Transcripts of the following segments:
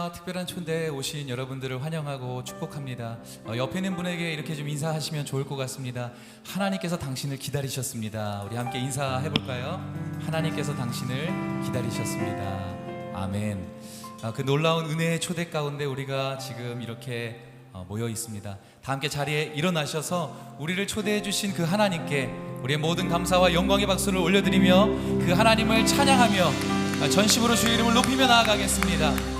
할렐루야. 특별한 초대에 오신 여러분들을 환영하고 축복합니다. 옆에 있는 분에게 이렇게 좀 인사하시면 좋을 것 같습니다. 하나님께서 당신을 기다리셨습니다. 우리 함께 인사해 볼까요? 하나님께서 당신을 기다리셨습니다. 아멘. 그 놀라운 은혜의 초대 가운데 우리가 지금 이렇게 모여 있습니다. 다 함께 자리에 일어나셔서 우리를 초대해 주신 그 하나님께 우리의 모든 감사와 영광의 박수를 올려드리며 그 하나님을 찬양하며 전심으로 주의 이름을 높이며 나아가겠습니다.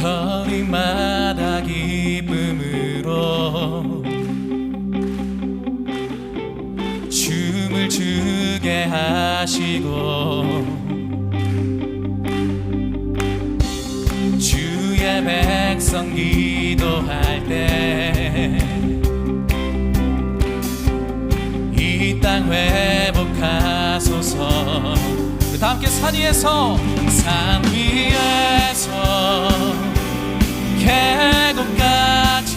거리마다 기쁨으로 춤을 추게 하시고 주의 백성 기도할 때 이 땅 회복하소서. 다 함께 산 위에서 계곡까지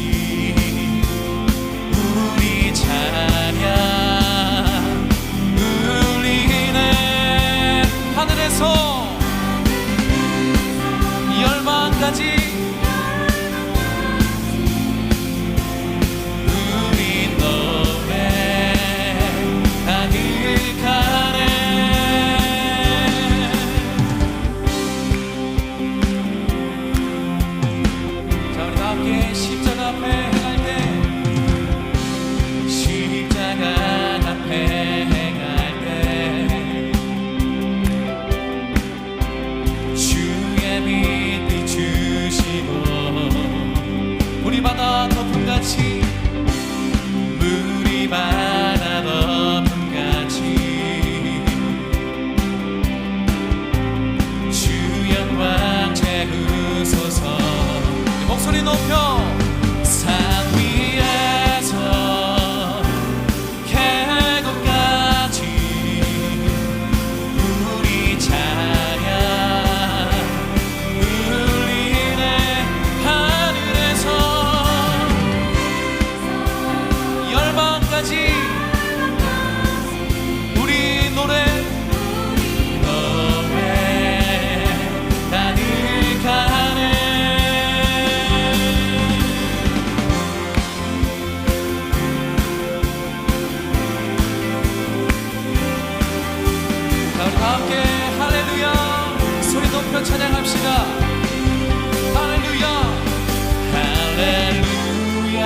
우리 찬양 울리네. 하늘에서 열방까지 우리 노래 가득하네. 자, 우리 다 함께 십자가 앞에 행할 때, 십자가 앞에 행할 때 주의 빛 비추시고 물이 바다 덮음같이 물이 바다 덮음같이 주 영광 채우소서. 목소리 높여 산 위에서 계곡까지 우리 찬양 울리네. 하늘에서 열방까지 우리 노래 가득하네. 자, 우리 다 함께 할렐루야 소리 높여 찬양합시다. 할렐루야 할렐루야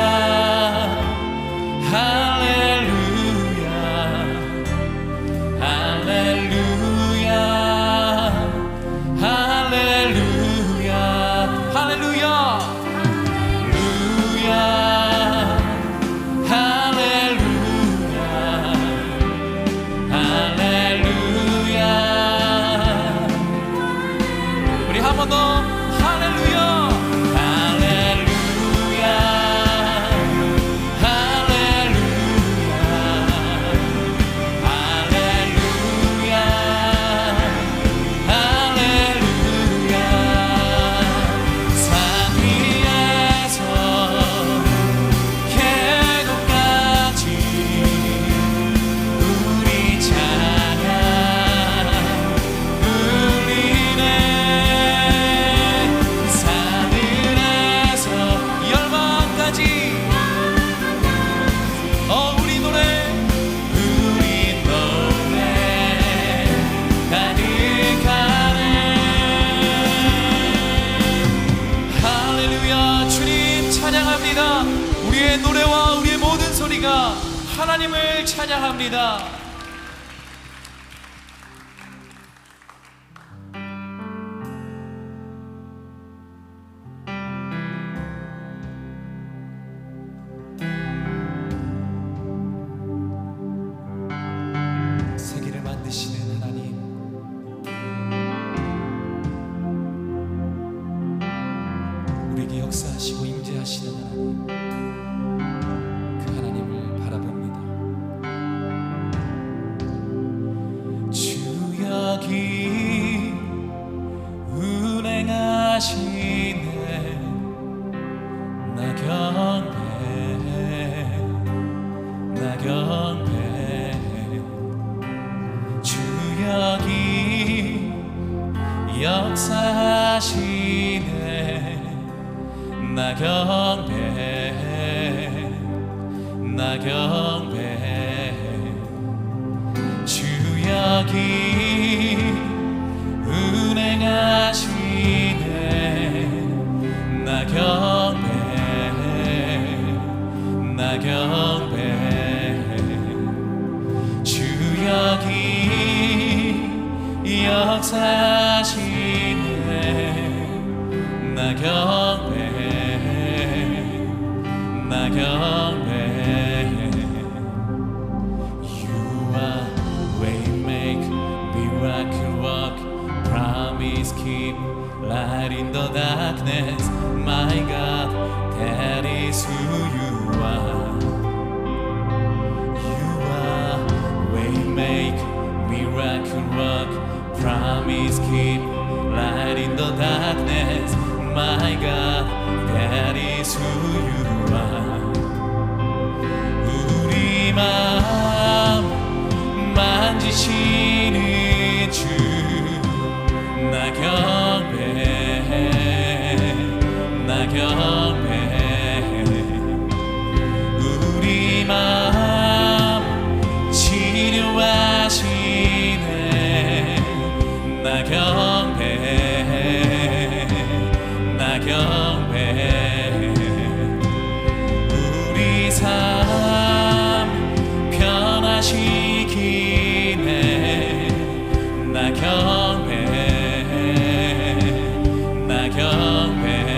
할렐루야 할렐루야 할렐루야 할렐루야 할렐루야 할렐루야. 우리 한 번 더 할렐루야 할렐루야 할렐루야 할렐루야 할렐루야. 산 위에서 계곡까지 우리 찬양 울리네. 하늘에서 열방까지 우리 노래 가득하네. 할렐루야. 주님 찬양합니다. 우리의 노래와 우리의 모든 소리가 하나님을 찬양합니다. 세계를 만드시는 하나님, 우리에게 역사하시고 임재하시는 하나님, 그 하나님을 바라봅니다. 주 여기 운행하시네. 나 경배해 역사하시네. 나 경배해, 나 경배해. 주 여기 운행하시네. 나 경배해, 나 경배해. 주 여기 역사하시네. 나 경배해, 나 경배해. You are way make, miracle work, promise keep, light in the darkness. My God, that is who you are. You are way make, miracle work, promise keep, light in the darkness. My God, that is who you are. 우리 마음 만지시는 주, 나 경배해, 나 경배해. 우리 마음 치료하시네. 나 경배해, 나 경배해. 우리 삶 변화시키네. 나 경배해, 나 경배해.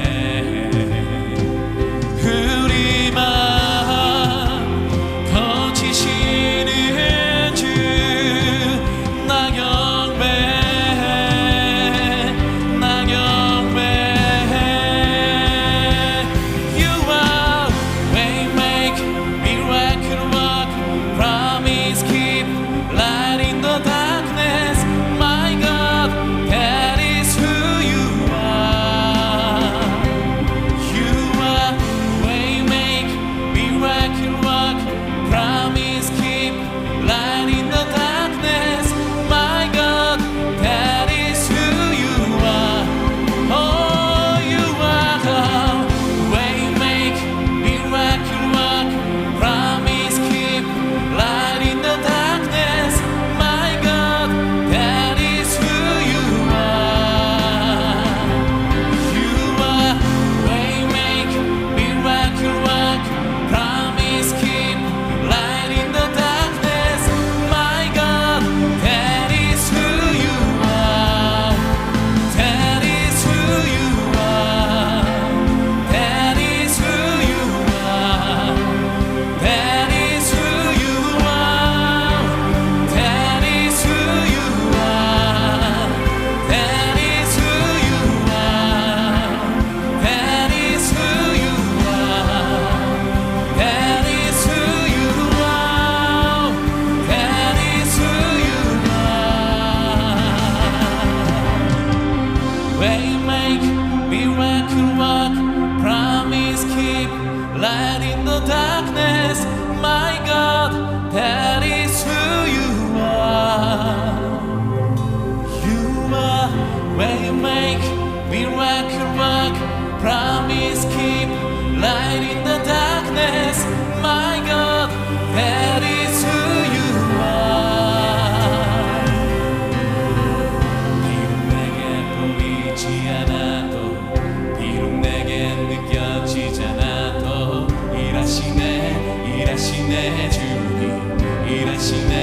우리 마음 고치시는 주, 나 경배해, 나 경배해. You are way make, miracle work, promise keep, light in the darkness. My God, that is who you are. You are way make, miracle work, promise keep, light in the darkness. My God, that is who you are. Oh, you are God, way make, miracle work, promise keep, light in the darkness. My God, that is who you are. You are way make, miracle work, promise keep, light in the darkness. My God, that is who you are. That is who you are. That is who you are. That is who you are. That is who you are. That is who you are. That is who you are. That is who you are. That is who you are. Way make, miracle work, promise keep, light in the darkness. My God, that is who you are. You are way make, miracle work, promise keep, light in the darkness. My God, that is who you are. 비록 내게 보이지 않아도, 비록 내게 느껴지지 않아도, 일하시네, 일하시네 주님, 일하시네,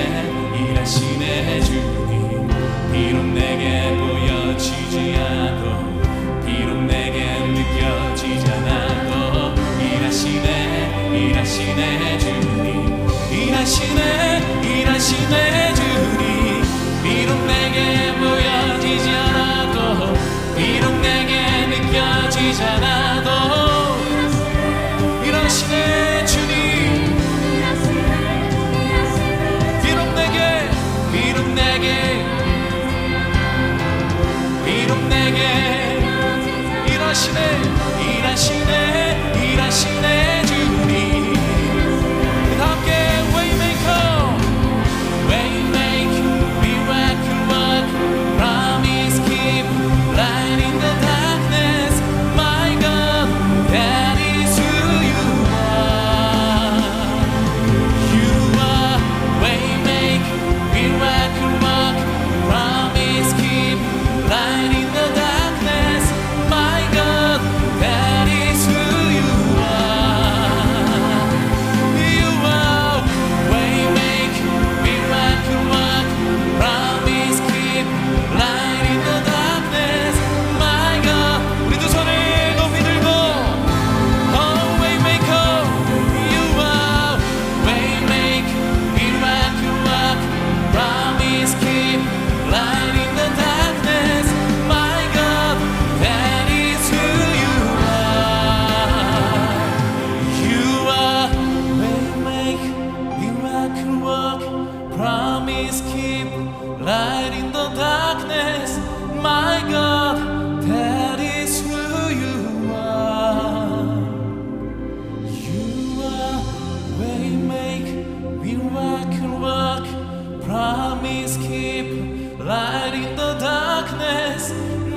일하시네 주님. 비록 내게 보여지지 않아도, 비록 내게 느껴지지 않아도, 일하시네, 일하시네 주님, 일하시네, 일하시네 주님. 비록 내게 보여지지 않아도, 비록 내게 느껴지지 않아도, 일하시네 주님. 비록 내게, 비록 내게, 비록 내게 일하시네, 일하시네, 일하시네 주님. 함께 Waymaker, Waymaker.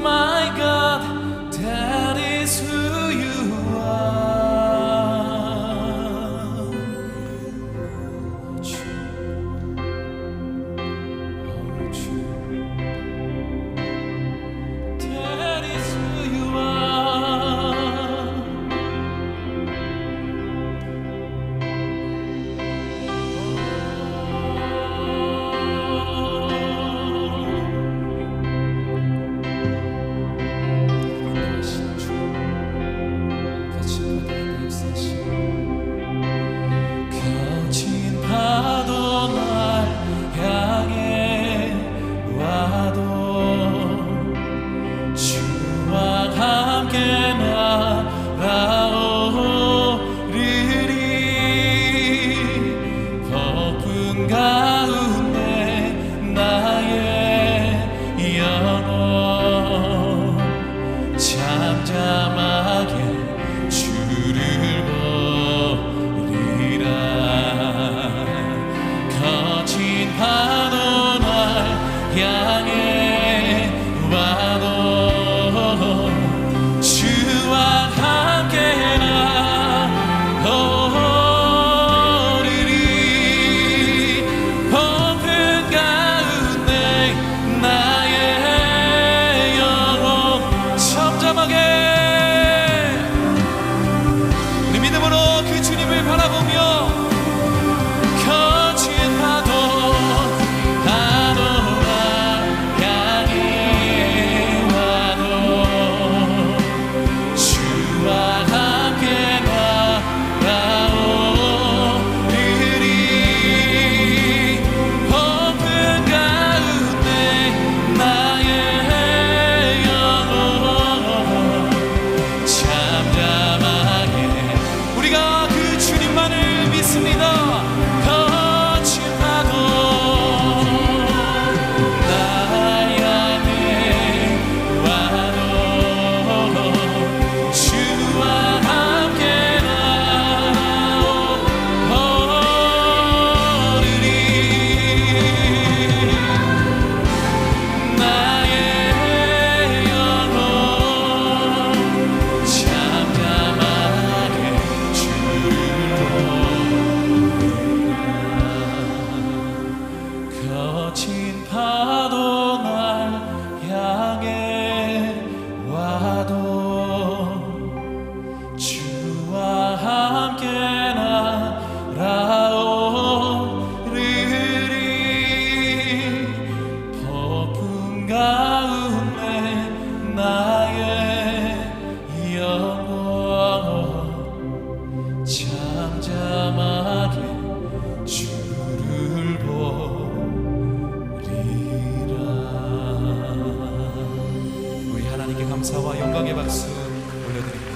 My God, that is who you are. That is who you are. 거친 파도 날 향해 와도 주와 함께 날아오르리. 폭풍 가운데 나의 영혼 잠잠하게 주를 보리라. 거친 파도 날 향해 와도 주와 함께 나오리리. 폭풍 가운데 나의 영혼 잠잠하게 우리 믿음으로 그 주님을 바라보며 거친 파도가 향해 와도 주와 함께 나아오리리. 폭풍 가운데 나의 영혼 잠잠하게 우리가 그 주님만을 믿습니다. 거친 파도 나 향해 와도 주와 함께 나오리리. 나의 영혼 잠잠하게 주를 거친 파도 날 향해 와도 주와 함께 날아오르리. 폭풍 가운데 나의 영혼 잠잠하게 주를 보리라. 우리 하나님께 감사와 영광의 박수 올려드립니다.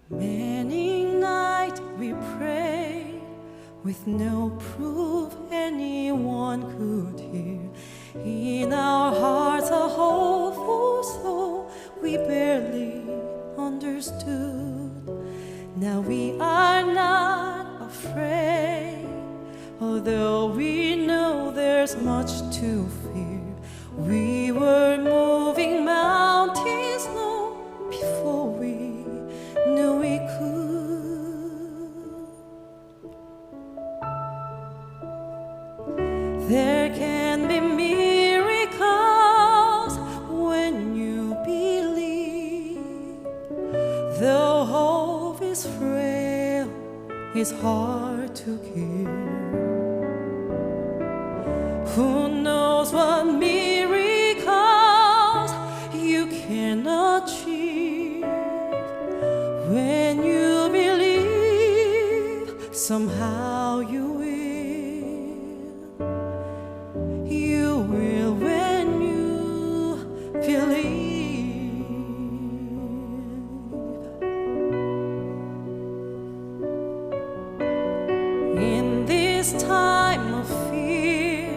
Many nights we pray with no proof anyone could hear. In our hearts a hopeful soul we barely understood. Now we are not afraid, although we know there's much to fear. We were moving mountains long before we knew we could. There can be miracles when you believe, though hope is frail is hard to hear. Who knows what miracles you can achieve when you believe, somehow you will. You will when you believe. In this time of fear,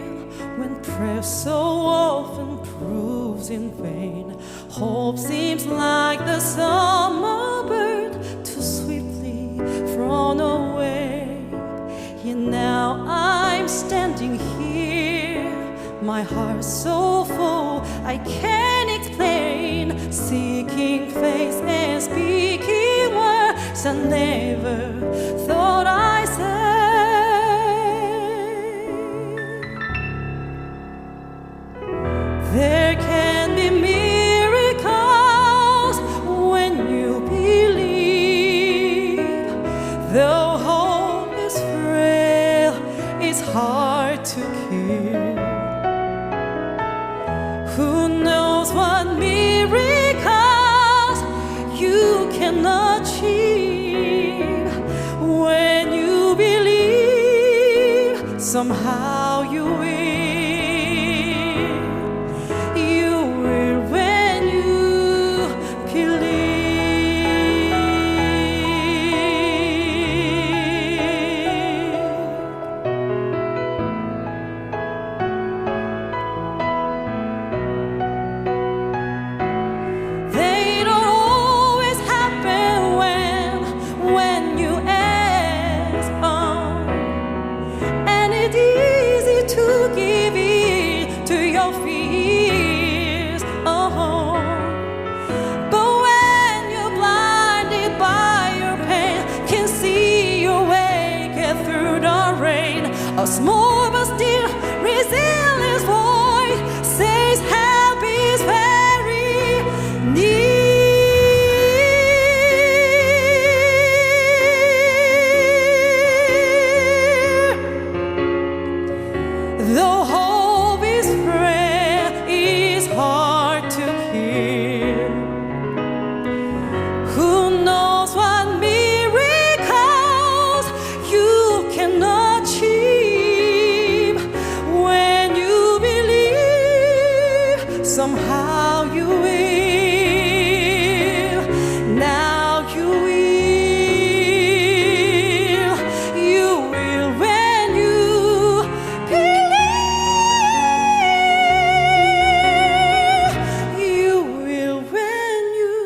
when prayer so often proves in vain, hope seems like the summer bird too swiftly thrown away. Yet now I'm standing here, my heart so full I can't explain, seeking face and speaking words I never thought I'd say. There can be miracles when you believe. Though hope is frail, it's hard to keep. Who knows what miracles you can achieve when you believe, somehow you will. You will when you believe. They don't always happen when you ask. And it's easy to give in to your fears. But when you're blinded by your pain, can see your way, get through the rain. A small but still resilient voice says help is very near. Though hope is frail, it's hard to hear. Who knows what miracles you can achieve when you believe, somehow you will. Now you will. You will when you believe. You will when you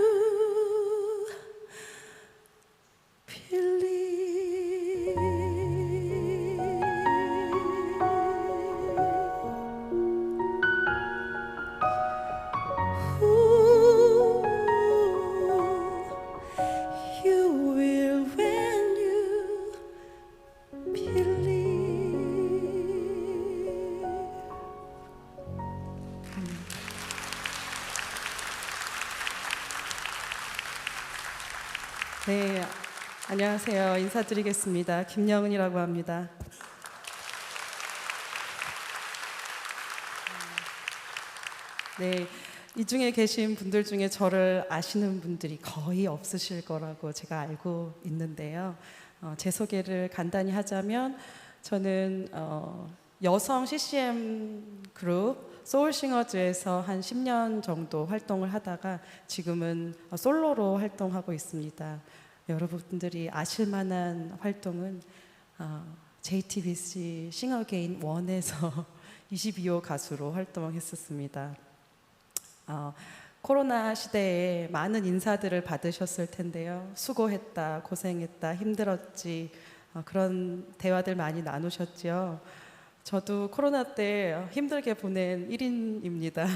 you will when you believe. 네, 안녕하세요. 인사드리겠습니다. 김영은이라고 합니다. 네, 이 중에 계신 분들 중에 저를 아시는 분들이 거의 없으실 거라고 제가 알고 있는데요. 제 소개를 간단히 하자면 저는 여성 CCM 그룹 소울싱어즈에서 한 10년 정도 활동을 하다가 지금은 솔로로 활동하고 있습니다. 여러분들이 아실 만한 활동은 JTBC 싱어게인 1에서 22호 가수로 활동했었습니다. 코로나 시대에 많은 인사들을 받으셨을 텐데요. 수고했다, 고생했다, 힘들었지, 그런 대화들 많이 나누셨죠. 저도 코로나 때 힘들게 보낸 1인입니다.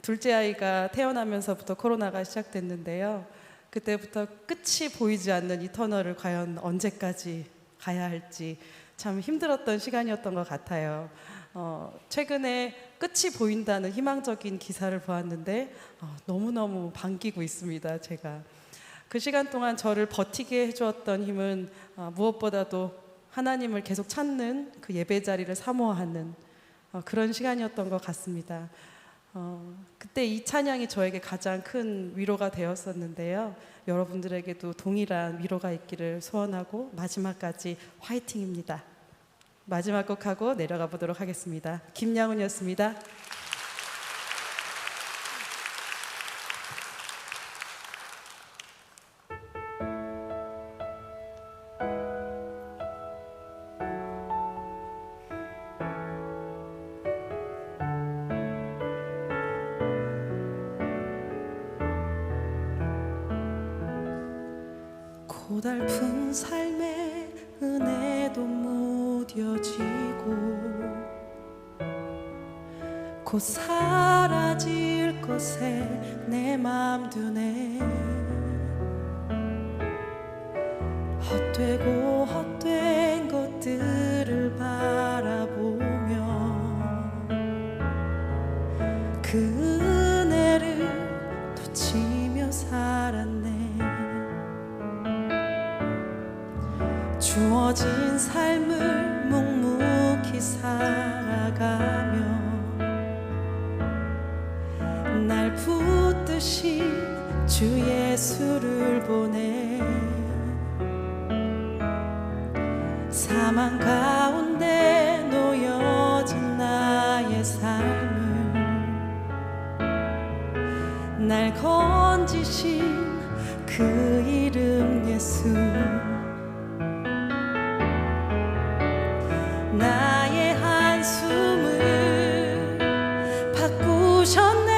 둘째 아이가 태어나면서부터 코로나가 시작됐는데요. 그때부터 끝이 보이지 않는 이 터널을 과연 언제까지 가야 할지 참 힘들었던 시간이었던 것 같아요. 최근에 끝이 보인다는 희망적인 기사를 보았는데 너무너무 반기고 있습니다. 제가 그 시간 동안 저를 버티게 해주었던 힘은 무엇보다도 하나님을 계속 찾는 그 예배 자리를 사모하는 그런 시간이었던 것 같습니다. 그때 이 찬양이 저에게 가장 큰 위로가 되었었는데요. 여러분들에게도 동일한 위로가 있기를 소원하고 마지막까지 화이팅입니다. 마지막 곡하고 내려가 보도록 하겠습니다. 김양훈이었습니다. 고달픈 삶의 은혜도 무뎌지고 곧 사라질 것에 내 맘 두네. 헛되고 헛된 것들을 바라보며 그 은혜를 놓치며 살았네. 주어진 삶을 묵묵히 살아가며 날 붙드신 주 예수를 보내. 사망 가운데 놓여진 나의 삶을 날 건지신 그 이름 예수. 나의 한숨을 바꾸셨네.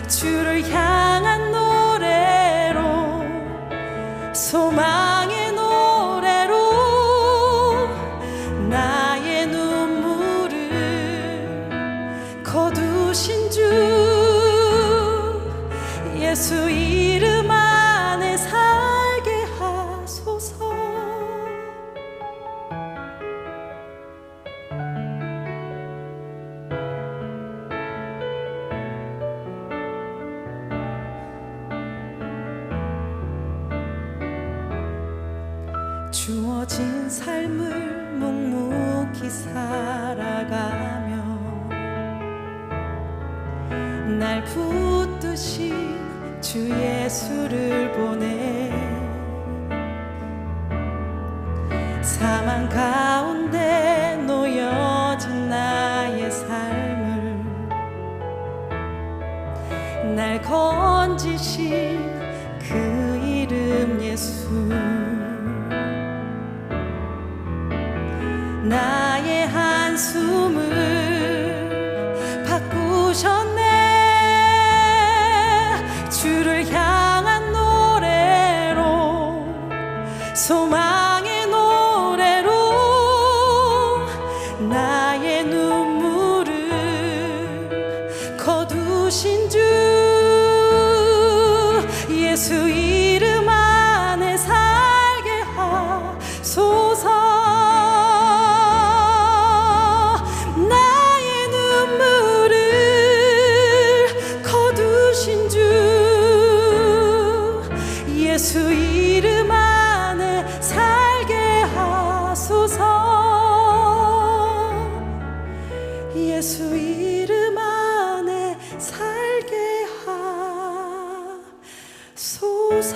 주를 향한 노래로, 소망의 노래로 나의 눈물을 거두신 주 예수 이름 안에 살게 하소서. 주어진 삶을 묵묵히 살아가며 날 붙드신 주 예수를 보내. 사망 가운데 놓여진 나의 삶을 날 건지신 그 이름 예수. 나의 한숨을 바꾸셨네. 주를 향한 노래로, 소망의 노래로 나의 눈물을 거두신 주 예수 이름 안에 살게 하소서. 예수 이름 안에 살게 하소서. 예수 이름 안에 살게 하소서.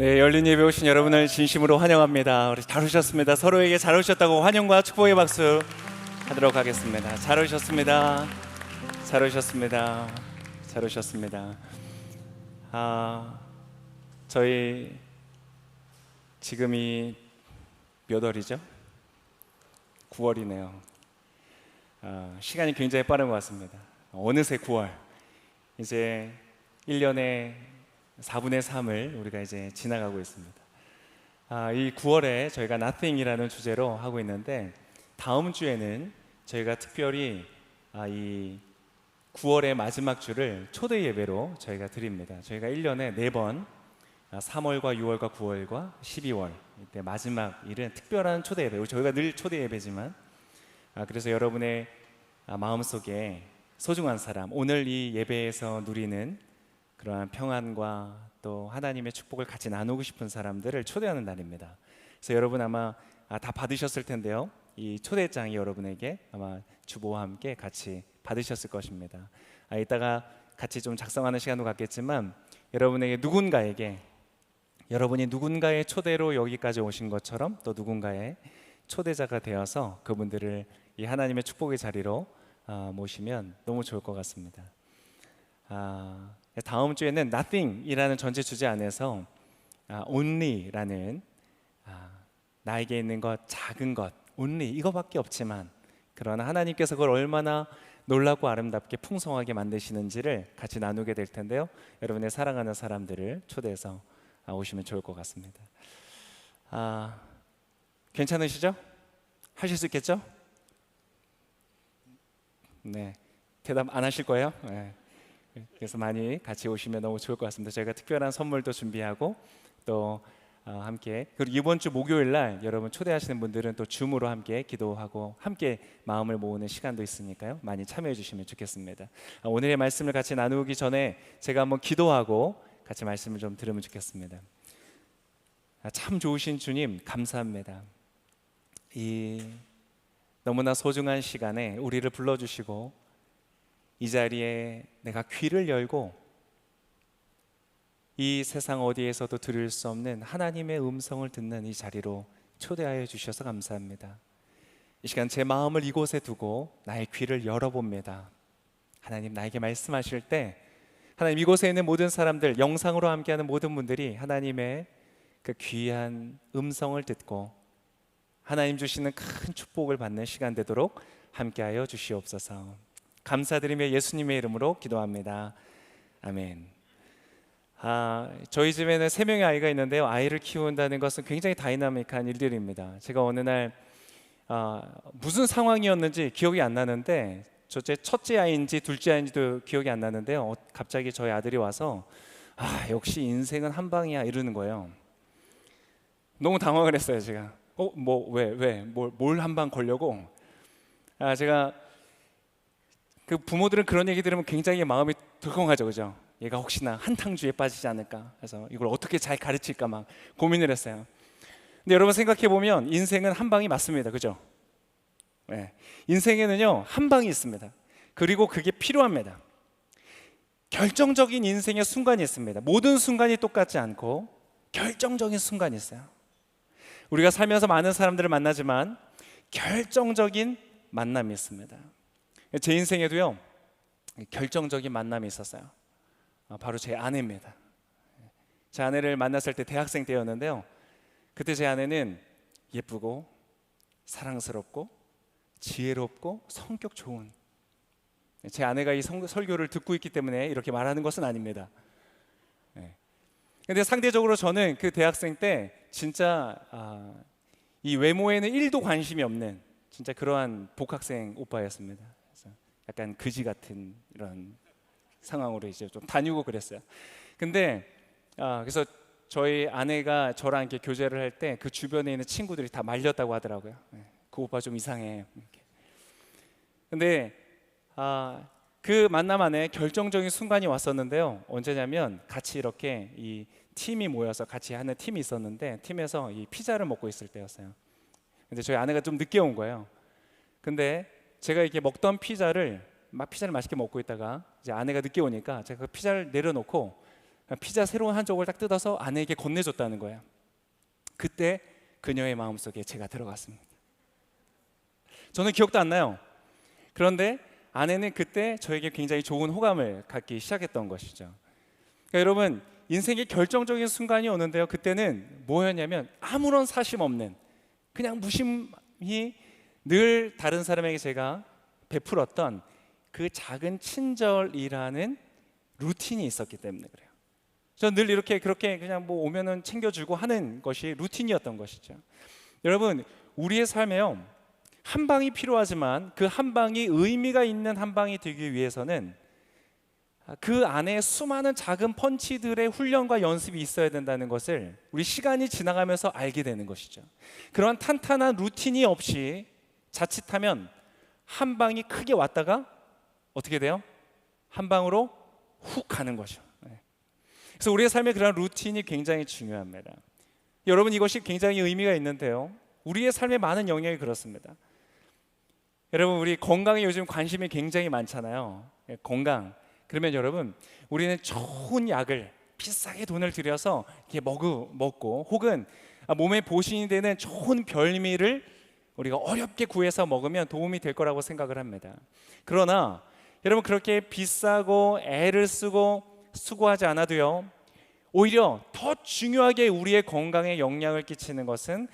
네, 열린 예배 오신 여러분을 진심으로 환영합니다. 우리 잘 오셨습니다. 서로에게 잘 오셨다고 환영과 축복의 박수 하도록 하겠습니다. 잘 오셨습니다. 잘 오셨습니다. 잘 오셨습니다. 저희 지금이 몇 월이죠? 9월이네요. 시간이 굉장히 빠른 것 같습니다. 어느새 9월. 이제 1년의 4분의 3을 우리가 이제 지나가고 있습니다. 이 9월에 저희가 Nothing이라는 주제로 하고 있는데, 다음 주에는 저희가 특별히 이 9월의 마지막 주를 초대 예배로 저희가 드립니다. 저희가 1년에 4번 3월과 6월과 9월과 12월 이때 마지막 일은 특별한 초대 예배, 저희가 늘 초대 예배지만 그래서 여러분의 마음속에 소중한 사람, 오늘 이 예배에서 누리는 그러한 평안과 또 하나님의 축복을 같이 나누고 싶은 사람들을 초대하는 날입니다. 그래서 여러분 아마 다 받으셨을 텐데요, 이 초대장이 여러분에게 아마 주보와 함께 같이 받으셨을 것입니다. 이따가 같이 좀 작성하는 시간도 갖겠지만, 여러분에게 여러분이 누군가의 초대로 여기까지 오신 것처럼 또 누군가의 초대자가 되어서 그분들을 이 하나님의 축복의 자리로 모시면 너무 좋을 것 같습니다. 다음 주에는 Nothing이라는 전체 주제 안에서 Only라는 나에게 있는 것, 작은 것, Only 이거밖에 없지만 그러나 하나님께서 그걸 얼마나 놀랍고 아름답게 풍성하게 만드시는지를 같이 나누게 될 텐데요, 여러분의 사랑하는 사람들을 초대해서 오시면 좋을 것 같습니다. 괜찮으시죠? 하실 수 있겠죠? 네, 대답 안 하실 거예요? 네. 그래서 많이 같이 오시면 너무 좋을 것 같습니다. 저희가 특별한 선물도 준비하고 또 함께, 그리고 이번 주 목요일 날 여러분 초대하시는 분들은 또 줌으로 함께 기도하고 함께 마음을 모으는 시간도 있으니까요, 많이 참여해 주시면 좋겠습니다. 오늘의 말씀을 같이 나누기 전에 제가 한번 기도하고 같이 말씀을 좀 들으면 좋겠습니다. 참 좋으신 주님 감사합니다. 이 너무나 소중한 시간에 우리를 불러주시고 이 자리에 내가 귀를 열고 이 세상 어디에서도 들을 수 없는 하나님의 음성을 듣는 이 자리로 초대하여 주셔서 감사합니다. 이 시간 제 마음을 이곳에 두고 나의 귀를 열어봅니다. 하나님, 나에게 말씀하실 때 하나님, 이곳에 있는 모든 사람들, 영상으로 함께하는 모든 분들이 하나님의 그 귀한 음성을 듣고 하나님 주시는 큰 축복을 받는 시간 되도록 함께하여 주시옵소서. 감사드리며 예수님의 이름으로 기도합니다. 아멘. 저희 집에는 3명의 아이가 있는데요, 아이를 키운다는 것은 굉장히 다이나믹한 일들입니다. 제가 어느 날 무슨 상황이었는지 기억이 안 나는데, 첫째 아이인지 둘째 아이인지도 기억이 안 나는데요, 갑자기 저희 아들이 와서 역시 인생은 한 방이야 이러는 거예요. 너무 당황을 했어요. 제가 뭘 한 방 걸려고? 제가 그 부모들은 그런 얘기 들으면 굉장히 마음이 덜컹하죠, 그죠? 얘가 혹시나 한탕주에 빠지지 않을까, 그래서 이걸 어떻게 잘 가르칠까 막 고민을 했어요. 근데 여러분 생각해 보면 인생은 한 방이 맞습니다, 그죠? 네. 인생에는요 한 방이 있습니다. 그리고 그게 필요합니다. 결정적인 인생의 순간이 있습니다. 모든 순간이 똑같지 않고 결정적인 순간이 있어요. 우리가 살면서 많은 사람들을 만나지만 결정적인 만남이 있습니다. 제 인생에도요 결정적인 만남이 있었어요. 바로 제 아내입니다. 제 아내를 만났을 때 대학생 때였는데요, 그때 제 아내는 예쁘고 사랑스럽고 지혜롭고 성격 좋은, 제 아내가 이 설교를 듣고 있기 때문에 이렇게 말하는 것은 아닙니다. 근데 상대적으로 저는 그 대학생 때 진짜 이 외모에는 1도 관심이 없는 진짜 그러한 복학생 오빠였습니다. 그래서 약간 그지 같은 이런 상황으로 이제 좀 다니고 그랬어요. 근데 그래서 저희 아내가 저랑 이렇게 교제를 할 때 그 주변에 있는 친구들이 다 말렸다고 하더라고요. 그 오빠 좀 이상해. 이렇게. 근데 그 만남 안에 결정적인 순간이 왔었는데요, 언제냐면 같이 이렇게 이 팀이 모여서 같이 하는 팀이 있었는데, 팀에서 이 피자를 먹고 있을 때였어요. 근데 저희 아내가 좀 늦게 온 거예요. 근데 제가 이렇게 먹던 피자를 맛있게 먹고 있다가 이제 아내가 늦게 오니까 제가 그 피자를 내려놓고 피자 새로운 한 쪽을 딱 뜯어서 아내에게 건네줬다는 거예요. 그때 그녀의 마음속에 제가 들어갔습니다. 저는 기억도 안 나요. 그런데 아내는 그때 저에게 굉장히 좋은 호감을 갖기 시작했던 것이죠. 그러니까 여러분, 인생의 결정적인 순간이 오는데요. 그때는 뭐였냐면 아무런 사심 없는, 그냥 무심히 늘 다른 사람에게 제가 베풀었던 그 작은 친절이라는 루틴이 있었기 때문에 그래요. 저는 늘 이렇게 그렇게 그냥 뭐 오면은 챙겨주고 하는 것이 루틴이었던 것이죠. 여러분, 우리의 삶에요, 한 방이 필요하지만 그 한 방이 의미가 있는 한 방이 되기 위해서는 그 안에 수많은 작은 펀치들의 훈련과 연습이 있어야 된다는 것을 우리 시간이 지나가면서 알게 되는 것이죠. 그러한 탄탄한 루틴이 없이 자칫하면 한 방이 크게 왔다가 어떻게 돼요? 한 방으로 훅 가는 거죠. 그래서 우리의 삶에 그런 루틴이 굉장히 중요합니다. 여러분, 이것이 굉장히 의미가 있는데요, 우리의 삶에 많은 영역이 그렇습니다. 여러분, 우리 건강에 요즘 관심이 굉장히 많잖아요. 건강. 그러면 여러분, 우리는 좋은 약을 비싸게 돈을 들여서 이렇게 먹고 혹은 몸에 보신이 되는 좋은 별미를 우리가 어렵게 구해서 먹으면 도움이 될 거라고 생각을 합니다. 그러나 여러분, 그렇게 비싸고 애를 쓰고 수고하지 않아도요, 오히려 더 중요하게 우리의 건강에 영향을 끼치는 것은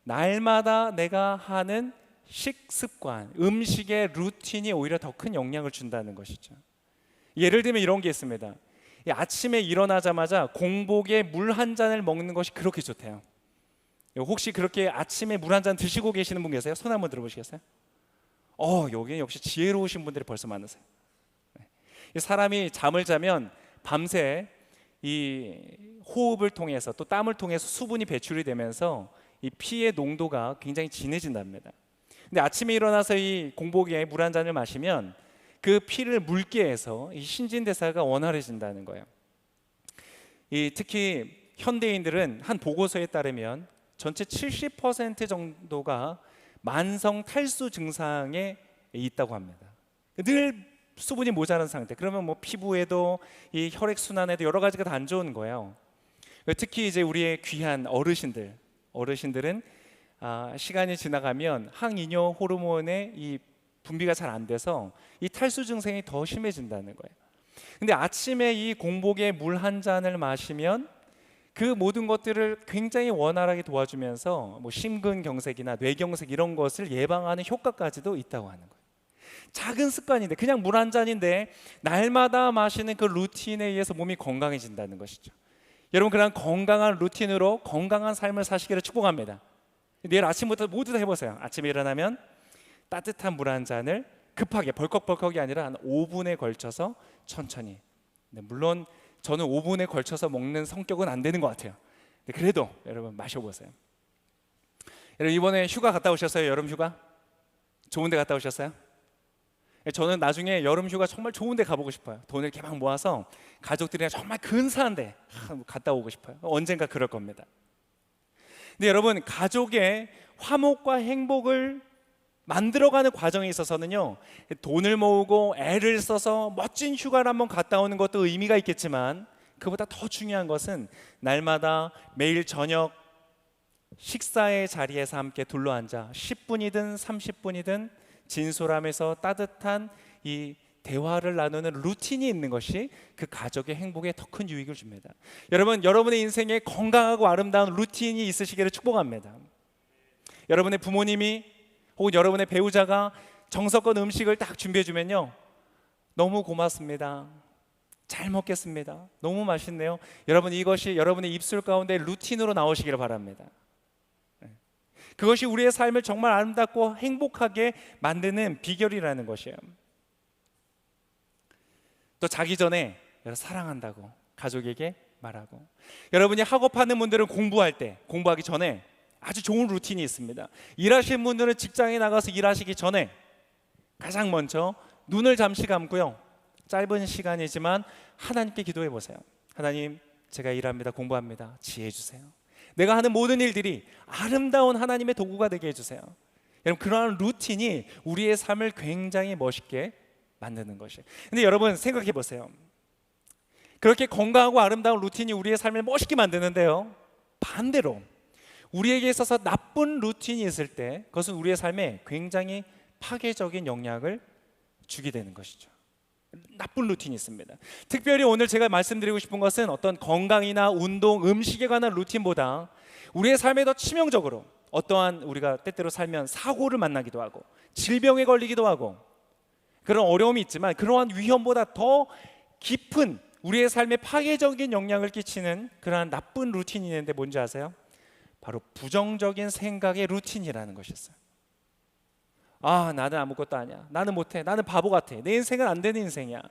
날마다 내가 하는 식습관, 음식의 루틴이 오히려 더 큰 영향을 준다는 것이죠. 예를 들면 이런 게 있습니다. 아침에 일어나자마자 공복에 물 한 잔을 먹는 것이 그렇게 좋대요. 혹시 그렇게 아침에 물 한 잔 드시고 계시는 분 계세요? 손 한번 들어보시겠어요? 여기 역시 지혜로우신 분들이 벌써 많으세요. 사람이 잠을 자면 밤새 이 호흡을 통해서 또 땀을 통해서 수분이 배출이 되면서 이 피의 농도가 굉장히 진해진답니다. 근데 아침에 일어나서 이 공복에 물 한 잔을 마시면 그 피를 묽게 해서 이 신진대사가 원활해진다는 거예요. 특히 현대인들은 한 보고서에 따르면 전체 70% 정도가 만성 탈수 증상에 있다고 합니다. 늘 수분이 모자란 상태. 그러면 뭐 피부에도 이 혈액 순환에도 여러 가지가 다 안 좋은 거예요. 특히 이제 우리의 귀한 어르신들은 시간이 지나가면 항이뇨 호르몬의 이 분비가 잘 안 돼서 이 탈수 증상이 더 심해진다는 거예요. 근데 아침에 이 공복에 물 한 잔을 마시면 그 모든 것들을 굉장히 원활하게 도와주면서 뭐 심근경색이나 뇌경색 이런 것을 예방하는 효과까지도 있다고 하는 거예요. 작은 습관인데, 그냥 물 한 잔인데 날마다 마시는 그 루틴에 의해서 몸이 건강해진다는 것이죠. 여러분, 그런 건강한 루틴으로 건강한 삶을 사시기를 축복합니다. 내일 아침부터 모두 다 해보세요. 아침에 일어나면 따뜻한 물 한 잔을 급하게, 벌컥벌컥이 아니라 한 5분에 걸쳐서 천천히. 물론 저는 5분에 걸쳐서 먹는 성격은 안 되는 것 같아요. 그래도 여러분 마셔보세요. 여러분, 이번에 휴가 갔다 오셨어요? 여름 휴가? 좋은 데 갔다 오셨어요? 저는 나중에 여름 휴가 정말 좋은 데 가보고 싶어요. 돈을 이렇게 막 모아서 가족들이랑 정말 근사한 데 갔다 오고 싶어요. 언젠가 그럴 겁니다. 근데 여러분, 가족의 화목과 행복을 만들어가는 과정에 있어서는요, 돈을 모으고 애를 써서 멋진 휴가를 한번 갔다 오는 것도 의미가 있겠지만, 그보다 더 중요한 것은 날마다 매일 저녁 식사의 자리에서 함께 둘러앉아 10분이든 30분이든 진솔함에서 따뜻한 이 대화를 나누는 루틴이 있는 것이 그 가족의 행복에 더 큰 유익을 줍니다. 여러분, 여러분의 인생에 건강하고 아름다운 루틴이 있으시기를 축복합니다. 여러분의 부모님이 혹은 여러분의 배우자가 정성껏 음식을 딱 준비해 주면요, 너무 고맙습니다, 잘 먹겠습니다, 너무 맛있네요. 여러분, 이것이 여러분의 입술 가운데 루틴으로 나오시기를 바랍니다. 그것이 우리의 삶을 정말 아름답고 행복하게 만드는 비결이라는 것이에요. 또 자기 전에 사랑한다고 가족에게 말하고, 여러분이 학업하는 분들은 공부하기 전에 아주 좋은 루틴이 있습니다. 일하시는 분들은 직장에 나가서 일하시기 전에 가장 먼저 눈을 잠시 감고요, 짧은 시간이지만 하나님께 기도해 보세요. 하나님, 제가 일합니다, 공부합니다, 지혜 주세요. 내가 하는 모든 일들이 아름다운 하나님의 도구가 되게 해주세요. 여러분, 그러한 루틴이 우리의 삶을 굉장히 멋있게 만드는 것이에요. 근데 여러분, 생각해 보세요. 그렇게 건강하고 아름다운 루틴이 우리의 삶을 멋있게 만드는데요, 반대로 우리에게 있어서 나쁜 루틴이 있을 때 그것은 우리의 삶에 굉장히 파괴적인 영향을 주게 되는 것이죠. 나쁜 루틴이 있습니다. 특별히 오늘 제가 말씀드리고 싶은 것은 어떤 건강이나 운동, 음식에 관한 루틴보다 우리의 삶에 더 치명적으로 어떠한 우리가 때때로 살면 사고를 만나기도 하고 질병에 걸리기도 하고 그런 어려움이 있지만 그러한 위험보다 더 깊은 우리의 삶에 파괴적인 영향을 끼치는 그러한 나쁜 루틴이 있는데 뭔지 아세요? 바로 부정적인 생각의 루틴이라는 것이었어요. 아, 나는 아무것도 아니야, 나는 못해, 나는 바보 같아, 내 인생은 안 되는 인생이야.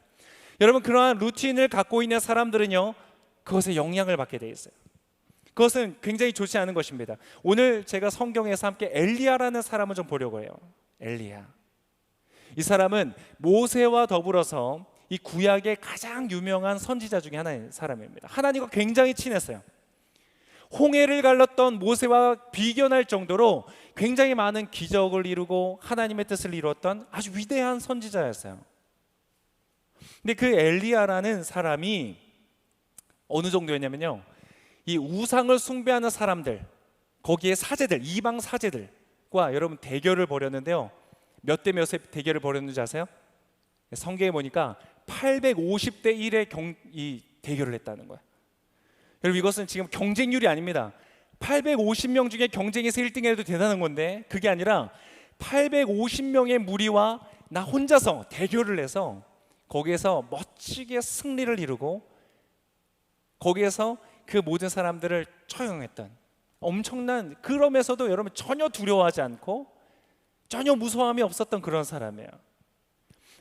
여러분, 그러한 루틴을 갖고 있는 사람들은요, 그것에 영향을 받게 돼 있어요. 그것은 굉장히 좋지 않은 것입니다. 오늘 제가 성경에서 함께 엘리야라는 사람을 좀 보려고 해요. 엘리야, 이 사람은 모세와 더불어서 이 구약의 가장 유명한 선지자 중에 하나인 사람입니다. 하나님과 굉장히 친했어요. 홍해를 갈랐던 모세와 비견할 정도로 굉장히 많은 기적을 이루고 하나님의 뜻을 이루었던 아주 위대한 선지자였어요. 근데 그 엘리야라는 사람이 어느 정도였냐면요, 이 우상을 숭배하는 사람들, 거기에 사제들, 이방 사제들과 여러분 대결을 벌였는데요, 몇 대 몇의 대결을 벌였는지 아세요? 성경에 보니까 850대 1의 이 대결을 했다는 거예요. 여러분, 이것은 지금 경쟁률이 아닙니다. 850명 중에 경쟁에서 1등 해도 대단한 건데, 그게 아니라 850명의 무리와 나 혼자서 대결을 해서 거기에서 멋지게 승리를 이루고 거기에서 그 모든 사람들을 처형했던 엄청난, 그러면서도 여러분 전혀 두려워하지 않고 전혀 무서움이 없었던 그런 사람이에요.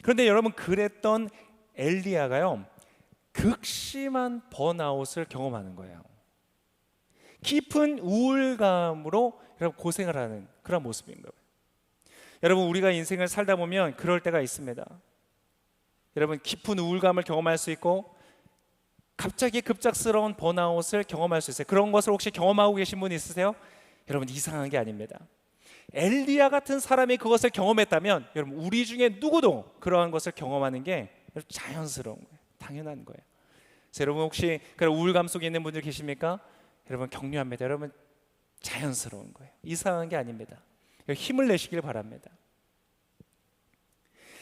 그런데 여러분, 그랬던 엘리야가요, 극심한 번아웃을 경험하는 거예요. 깊은 우울감으로 여러분 고생을 하는 그런 모습인 거예요. 여러분, 우리가 인생을 살다 보면 그럴 때가 있습니다. 여러분, 깊은 우울감을 경험할 수 있고 갑자기 급작스러운 번아웃을 경험할 수 있어요. 그런 것을 혹시 경험하고 계신 분 있으세요? 여러분, 이상한 게 아닙니다. 엘리야 같은 사람이 그것을 경험했다면 여러분, 우리 중에 누구도 그러한 것을 경험하는 게 자연스러운 거예요. 당연한 거예요. 그래서 여러분, 혹시 그런 우울감 속에 있는 분들 계십니까? 여러분, 격려합니다. 여러분, 자연스러운 거예요. 이상한 게 아닙니다. 힘을 내시길 바랍니다.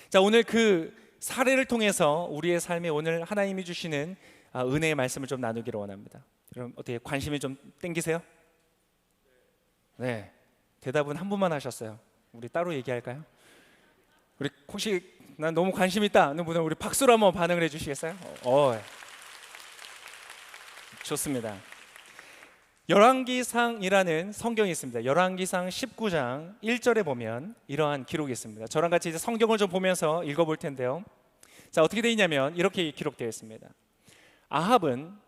자, 오늘 그 사례를 통해서 우리의 삶에 오늘 하나님이 주시는 은혜의 말씀을 좀 나누기를 원합니다. 여러분, 어떻게 관심이 좀 땡기세요? 네, 대답은 한 분만 하셨어요. 우리 따로 얘기할까요? 우리 혹시 난 너무 관심 있다 하는 분은 우리 박수로 한번 반응을 해주시겠어요? 좋습니다. 열왕기상이라는 성경이 있습니다. 열왕기상 19장 1절에 보면 이러한 기록이 있습니다. 저랑 같이 이제 성경을 좀 보면서 읽어볼 텐데요. 자, 어떻게 되어 있냐면 이렇게 기록되어 있습니다. 아합은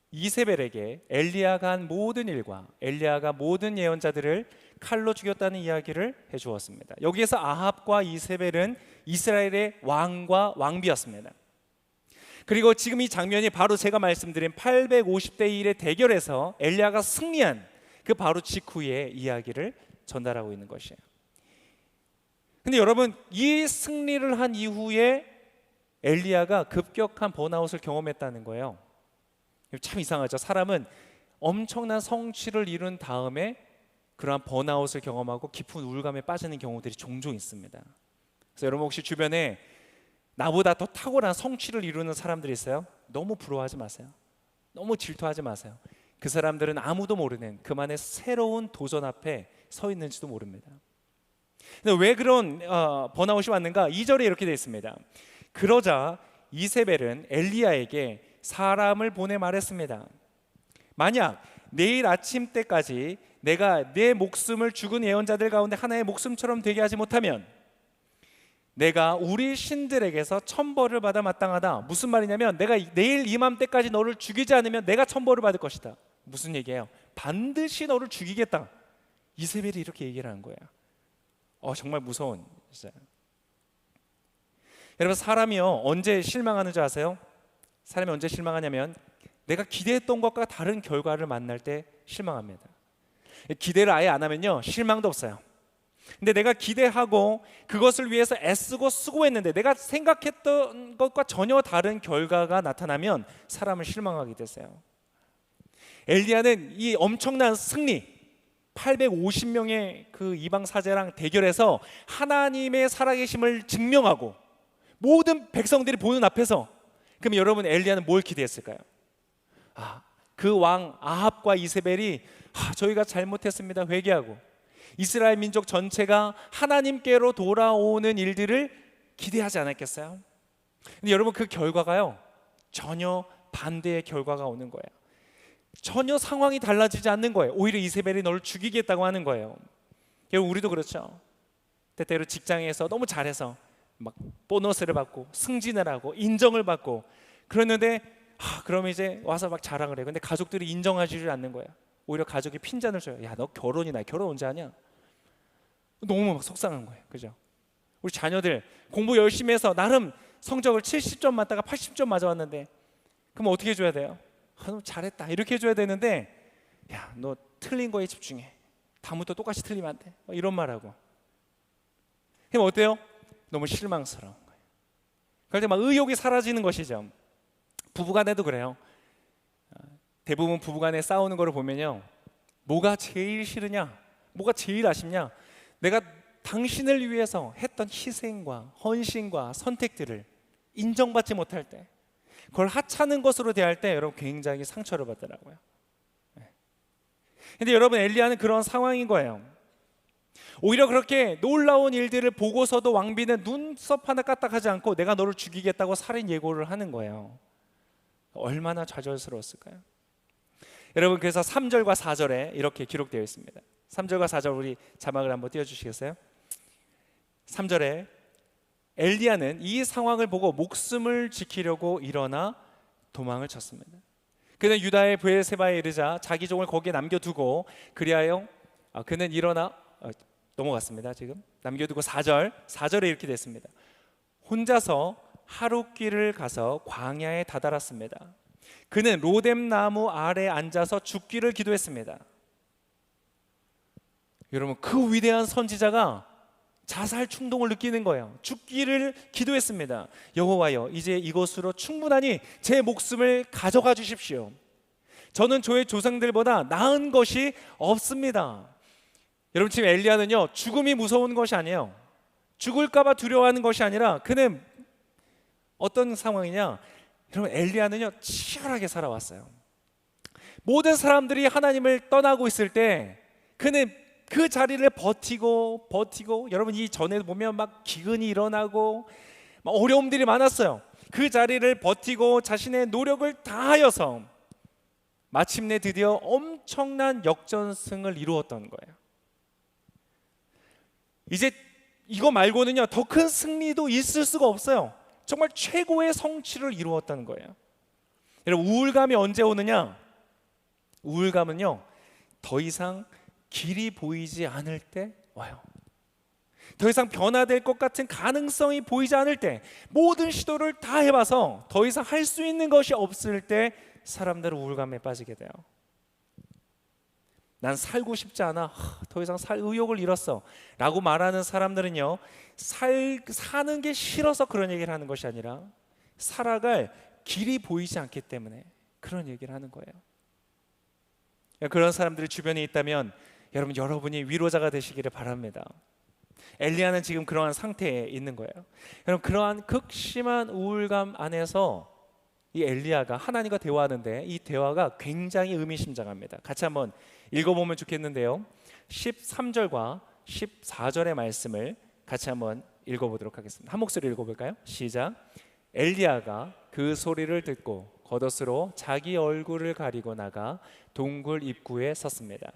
이세벨에게 엘리야가 한 모든 일과 엘리야가 모든 예언자들을 칼로 죽였다는 이야기를 해주었습니다. 여기에서 아합과 이세벨은 이스라엘의 왕과 왕비였습니다. 그리고 지금 이 장면이 바로 제가 말씀드린 850대 1의 대결에서 엘리야가 승리한 그 바로 직후의 이야기를 전달하고 있는 것이에요. 근데 여러분, 이 승리를 한 이후에 엘리야가 급격한 번아웃을 경험했다는 거예요. 참 이상하죠. 사람은 엄청난 성취를 이룬 다음에 그러한 번아웃을 경험하고 깊은 우울감에 빠지는 경우들이 종종 있습니다. 그래서 여러분, 혹시 주변에 나보다 더 탁월한 성취를 이루는 사람들이 있어요? 너무 부러워하지 마세요. 너무 질투하지 마세요. 그 사람들은 아무도 모르는 그만의 새로운 도전 앞에 서 있는지도 모릅니다. 근데 왜 그런 번아웃이 왔는가? 2절에 이렇게 되어 있습니다. 그러자 이세벨은 엘리야에게 사람을 보내 말했습니다. 만약 내일 아침 때까지 내가 내 목숨을 죽은 예언자들 가운데 하나의 목숨처럼 되게 하지 못하면 내가 우리 신들에게서 천벌을 받아 마땅하다. 무슨 말이냐면 내가 내일 이맘때까지 너를 죽이지 않으면 내가 천벌을 받을 것이다. 무슨 얘기예요? 반드시 너를 죽이겠다. 이세벨이 이렇게 얘기를 하는 거예요. 정말 무서운 진짜. 여러분, 사람이요 언제 실망하는 줄 아세요? 사람이 언제 실망하냐면 내가 기대했던 것과 다른 결과를 만날 때 실망합니다. 기대를 아예 안 하면요 실망도 없어요. 근데 내가 기대하고 그것을 위해서 애쓰고 수고했는데 내가 생각했던 것과 전혀 다른 결과가 나타나면 사람은 실망하게 됐어요. 엘리야는 이 엄청난 승리, 850명의 그 이방 사제랑 대결해서 하나님의 살아계심을 증명하고 모든 백성들이 보는 앞에서, 그럼 여러분 엘리야는 뭘 기대했을까요? 그 왕 아합과 이세벨이 저희가 잘못했습니다 회개하고 이스라엘 민족 전체가 하나님께로 돌아오는 일들을 기대하지 않았겠어요? 근데 여러분 그 결과가요, 전혀 반대의 결과가 오는 거예요. 전혀 상황이 달라지지 않는 거예요. 오히려 이세벨이 너를 죽이겠다고 하는 거예요. 여러분 우리도 그렇죠. 때때로 직장에서 너무 잘해서 막 보너스를 받고 승진을 하고 인정을 받고 그러는데 그러면 이제 와서 막 자랑을 해요. 근데 가족들이 인정하지를 않는 거예요. 오히려 가족이 핀잔을 줘요. 야, 너 결혼이나 결혼 언제 하냐? 너무 막 속상한 거예요. 그죠? 우리 자녀들 공부 열심히 해서 나름 성적을 70점 맞다가 80점 맞아왔는데 그럼 어떻게 해줘야 돼요? 너 잘했다 이렇게 해줘야 되는데, 야, 너 틀린 거에 집중해. 다음부터 똑같이 틀리면 안 돼. 이런 말하고. 그럼 어때요? 너무 실망스러운 거예요. 그럴 때 막 의욕이 사라지는 것이죠. 부부간에도 그래요. 대부분 부부간에 싸우는 거를 보면요, 뭐가 제일 싫으냐, 뭐가 제일 아쉽냐, 내가 당신을 위해서 했던 희생과 헌신과 선택들을 인정받지 못할 때, 그걸 하찮은 것으로 대할 때 여러분 굉장히 상처를 받더라고요. 근데 여러분 엘리야는 그런 상황인 거예요. 오히려 그렇게 놀라운 일들을 보고서도 왕비는 눈썹 하나 까딱하지 않고 내가 너를 죽이겠다고 살인 예고를 하는 거예요. 얼마나 좌절스러웠을까요? 여러분 그래서 3절과 4절에 이렇게 기록되어 있습니다. 3절과 4절 우리 자막을 한번 띄워주시겠어요? 3절에 엘리야는 이 상황을 보고 목숨을 지키려고 일어나 도망을 쳤습니다. 그는 유다의 브엘세바에 이르자 자기 종을 거기에 남겨두고 그리하여 그는 일어나 넘어갔습니다. 지금 남겨두고 4절에 이렇게 됐습니다. 혼자서 하룻길을 가서 광야에 다다랐습니다. 그는 로뎀 나무 아래 앉아서 죽기를 기도했습니다. 여러분 그 위대한 선지자가 자살 충동을 느끼는 거예요. 죽기를 기도했습니다. 여호와여, 이제 이것으로 충분하니 제 목숨을 가져가 주십시오. 저는 저의 조상들보다 나은 것이 없습니다. 여러분 지금 엘리야는요, 죽음이 무서운 것이 아니에요. 죽을까 봐 두려워하는 것이 아니라 그는 어떤 상황이냐, 여러분 엘리야는요 치열하게 살아왔어요. 모든 사람들이 하나님을 떠나고 있을 때 그는 그 자리를 버티고 여러분 이 전에 보면 막 기근이 일어나고 막 어려움들이 많았어요. 그 자리를 버티고 자신의 노력을 다하여서 마침내 드디어 엄청난 역전승을 이루었던 거예요. 이제 이거 말고는요 더 큰 승리도 있을 수가 없어요. 정말 최고의 성취를 이루었다는 거예요. 여러분 우울감이 언제 오느냐? 우울감은요 더 이상 길이 보이지 않을 때 와요. 더 이상 변화될 것 같은 가능성이 보이지 않을 때, 모든 시도를 다 해봐서 더 이상 할 수 있는 것이 없을 때 사람들은 우울감에 빠지게 돼요. 난 살고 싶지 않아, 더 이상 살 의욕을 잃었어 라고 말하는 사람들은요 사는 게 싫어서 그런 얘기를 하는 것이 아니라 살아갈 길이 보이지 않기 때문에 그런 얘기를 하는 거예요. 그런 사람들이 주변에 있다면 여러분이 위로자가 되시기를 바랍니다. 엘리야는 지금 그러한 상태에 있는 거예요. 여러분 그러한 극심한 우울감 안에서 이 엘리야가 하나님과 대화하는데 이 대화가 굉장히 의미심장합니다. 같이 한번 읽어보면 좋겠는데요, 13절과 14절의 말씀을 같이 한번 읽어보도록 하겠습니다. 한 목소리 읽어볼까요? 시작. 엘리야가 그 소리를 듣고 겉옷으로 자기 얼굴을 가리고 나가 동굴 입구에 섰습니다.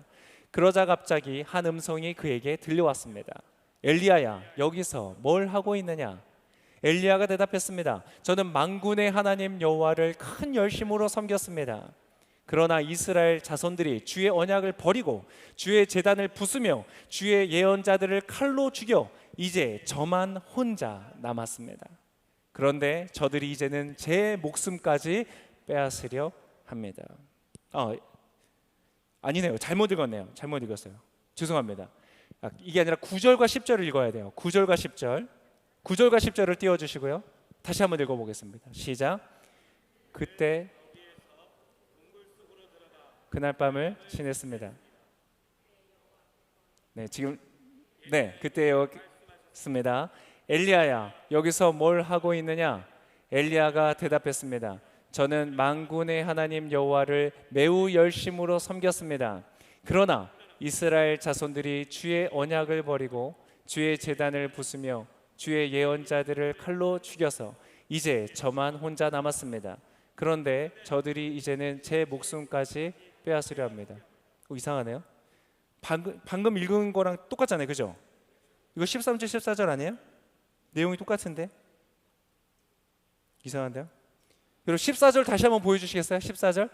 그러자 갑자기 한 음성이 그에게 들려왔습니다. 엘리야야, 여기서 뭘 하고 있느냐? 엘리야가 대답했습니다. 저는 만군의 하나님 여호와를 큰 열심으로 섬겼습니다. 그러나 이스라엘 자손들이 주의 언약을 버리고 주의 제단을 부수며 주의 예언자들을 칼로 죽여 이제 저만 혼자 남았습니다. 그런데 저들이 이제는 제 목숨까지 빼앗으려 합니다. 아니네요. 잘못 읽었네요. 잘못 읽었어요. 죄송합니다. 이게 아니라 9절과 10절을 읽어야 돼요. 9절과 10절. 9절과 10절을 띄워 주시고요. 다시 한번 읽어 보겠습니다. 시작. 그때 그날 밤을 지냈습니다. 네, 지금 그때였습니다. 엘리야야, 여기서 뭘 하고 있느냐? 엘리야가 대답했습니다. 저는 만군의 하나님 여호와를 매우 열심으로 섬겼습니다. 그러나 이스라엘 자손들이 주의 언약을 버리고 주의 제단을 부수며 주의 예언자들을 칼로 죽여서 이제 저만 혼자 남았습니다. 그런데 저들이 이제는 제 목숨까지 빼앗으려 합니다. 이상하네요. 방금 읽은 거랑 똑같잖아요, 그죠? 이거 13절 14절 아니에요? 내용이 똑같은데 이상한데요? 그리고 14절 다시 한번 보여주시겠어요? 14절.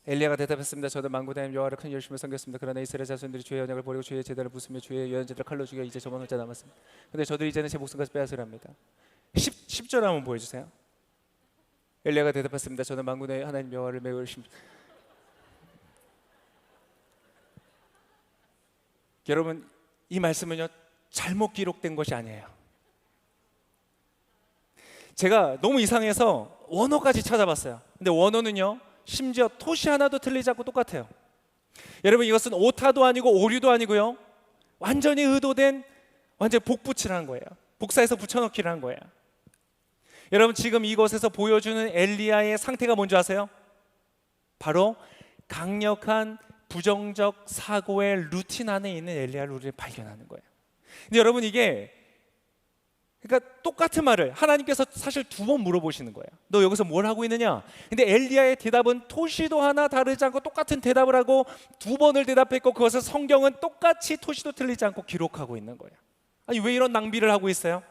엘리야가 대답했습니다. 저도 만군의 하나님 여호와를 큰 열심을 섬겼습니다. 그러나 이스라엘 자손들이 주의 언약을 버리고 주의 제단을 부수며 주의 예언자들을 칼로 죽여 이제 저만 혼자 남았습니다. 그런데 저들이 이제는 제 목숨까지 빼앗으려 합니다. 10절 한번 보여주세요. 엘리야가 대답했습니다. 저는 만군의 하나님 여호와를 매우 열심히. 여러분, 이 말씀은요 잘못 기록된 것이 아니에요. 제가 너무 이상해서 원어까지 찾아봤어요. 근데 원어는요 심지어 토시 하나도 틀리지 않고 똑같아요. 여러분, 이것은 오타도 아니고 오류도 아니고요, 완전히 의도된 완전 복붙이라는 거예요. 복사해서 붙여넣기라는 거예요. 여러분, 지금 이곳에서 보여주는 엘리야의 상태가 뭔지 아세요? 바로 강력한 부정적 사고의 루틴 안에 있는 엘리야를 우리를 발견하는 거예요. 근데 여러분, 이게 그러니까 똑같은 말을 하나님께서 사실 2번 물어보시는 거예요. 너 여기서 뭘 하고 있느냐? 근데 엘리야의 대답은 토시도 하나 다르지 않고 똑같은 대답을 하고 2번을 대답했고, 그것을 성경은 똑같이 토시도 틀리지 않고 기록하고 있는 거예요. 아니, 왜 이런 낭비를 하고 있어요?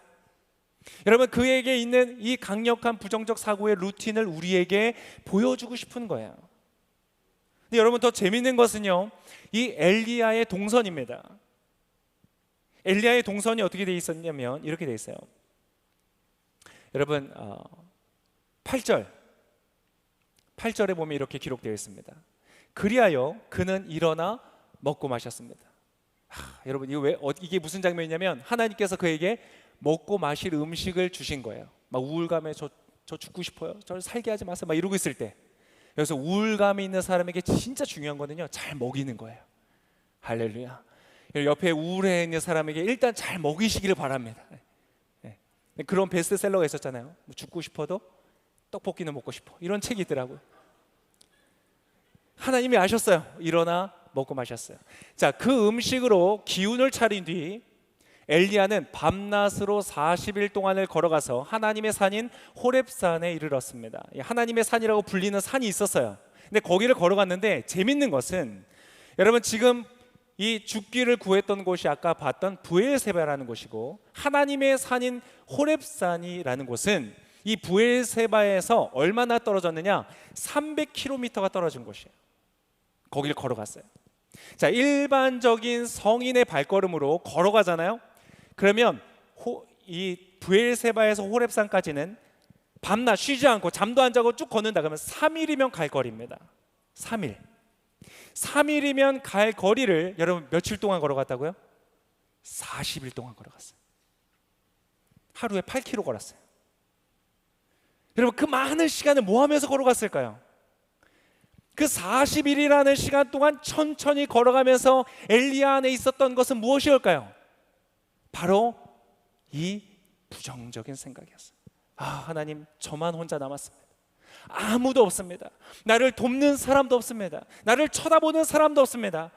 여러분, 그에게 있는 이 강력한 부정적 사고의 루틴을 우리에게 보여주고 싶은 거예요. 근데 여러분, 더 재밌는 것은요, 이 엘리야의 동선입니다. 엘리야의 동선이 어떻게 돼 있었냐면 이렇게 돼 있어요. 여러분, 8절에 보면 이렇게 기록되어 있습니다. 그리하여 그는 일어나 먹고 마셨습니다. 여러분, 이게 무슨 장면이냐면 하나님께서 그에게 먹고 마실 음식을 주신 거예요. 막 우울감에 저 죽고 싶어요, 저를 살게 하지 마세요, 막 이러고 있을 때, 여기서 우울감이 있는 사람에게 진짜 중요한 거는요, 잘 먹이는 거예요. 할렐루야. 옆에 우울해 있는 사람에게 일단 잘 먹이시기를 바랍니다. 그런 베스트셀러가 있었잖아요. 죽고 싶어도 떡볶이는 먹고 싶어, 이런 책이 있더라고요. 하나님이 아셨어요. 일어나 먹고 마셨어요. 자, 그 음식으로 기운을 차린 뒤 엘리야는 밤낮으로 40일 동안을 걸어가서 하나님의 산인 호렙산에 이르렀습니다. 하나님의 산이라고 불리는 산이 있었어요. 근데 거기를 걸어갔는데 재밌는 것은, 여러분, 지금 이 죽기를 구했던 곳이 아까 봤던 브엘세바라는 곳이고, 하나님의 산인 호렙산이라는 곳은 이 브엘세바에서 얼마나 떨어졌느냐? 300km가 떨어진 곳이에요. 거기를 걸어갔어요. 자, 일반적인 성인의 발걸음으로 걸어가잖아요. 그러면 이 브엘세바에서 호렙산까지는 밤낮 쉬지 않고 잠도 안 자고 쭉 걷는다 그러면 3일이면 갈 거리입니다. 3일이면 갈 거리를 여러분 며칠 동안 걸어갔다고요? 40일 동안 걸어갔어요. 하루에 8km 걸었어요. 여러분, 그 많은 시간을 뭐 하면서 걸어갔을까요? 그 40일이라는 시간 동안 천천히 걸어가면서 엘리야 안에 있었던 것은 무엇이올까요? 바로 이 부정적인 생각이었어요. 하나님, 저만 혼자 남았습니다. 아무도 없습니다. 나를 돕는 사람도 없습니다. 나를 쳐다보는 사람도 없습니다.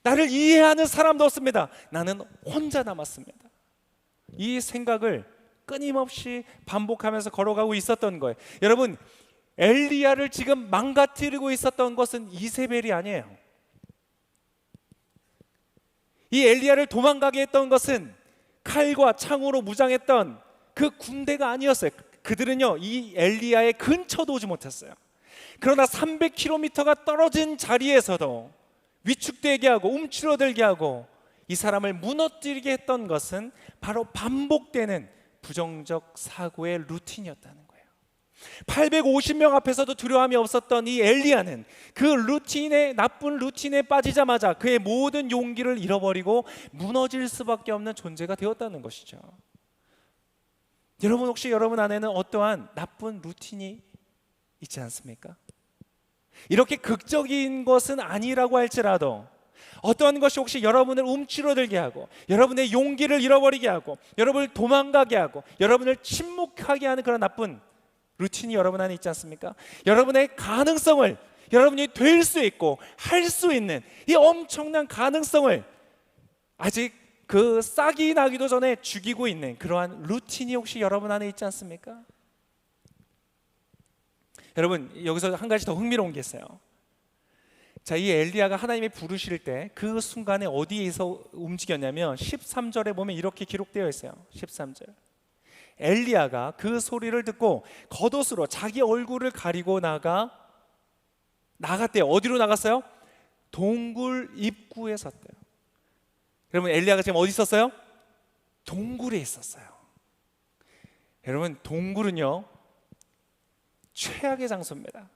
나를 이해하는 사람도 없습니다. 나는 혼자 남았습니다. 이 생각을 끊임없이 반복하면서 걸어가고 있었던 거예요. 여러분, 엘리야를 지금 망가뜨리고 있었던 것은 이세벨이 아니에요. 이 엘리야를 도망가게 했던 것은 칼과 창으로 무장했던 그 군대가 아니었어요. 그들은요, 이 엘리야의 근처도 오지 못했어요. 그러나 300km가 떨어진 자리에서도 위축되게 하고 움츠러들게 하고 이 사람을 무너뜨리게 했던 것은 바로 반복되는 부정적 사고의 루틴이었다는 거예요. 850명 앞에서도 두려움이 없었던 이 엘리야는 그 나쁜 루틴에 빠지자마자 그의 모든 용기를 잃어버리고 무너질 수밖에 없는 존재가 되었다는 것이죠. 여러분, 혹시 여러분 안에는 어떠한 나쁜 루틴이 있지 않습니까? 이렇게 극적인 것은 아니라고 할지라도 어떠한 것이 혹시 여러분을 움츠러들게 하고 여러분의 용기를 잃어버리게 하고 여러분을 도망가게 하고 여러분을 침묵하게 하는 그런 나쁜 루틴이 여러분 안에 있지 않습니까? 여러분의 가능성을, 여러분이 될 수 있고 할 수 있는 이 엄청난 가능성을 아직 그 싹이 나기도 전에 죽이고 있는 그러한 루틴이 혹시 여러분 안에 있지 않습니까? 여러분, 여기서 한 가지 더 흥미로운 게 있어요. 자, 이 엘리야가 하나님이 부르실 때 그 순간에 어디에서 움직였냐면 13절에 보면 이렇게 기록되어 있어요. 13절. 엘리야가 그 소리를 듣고 겉옷으로 자기 얼굴을 가리고 나갔대요. 어디로 나갔어요? 동굴 입구에 섰대요. 여러분, 엘리야가 지금 어디 있었어요? 동굴에 있었어요. 여러분, 동굴은요 최악의 장소입니다.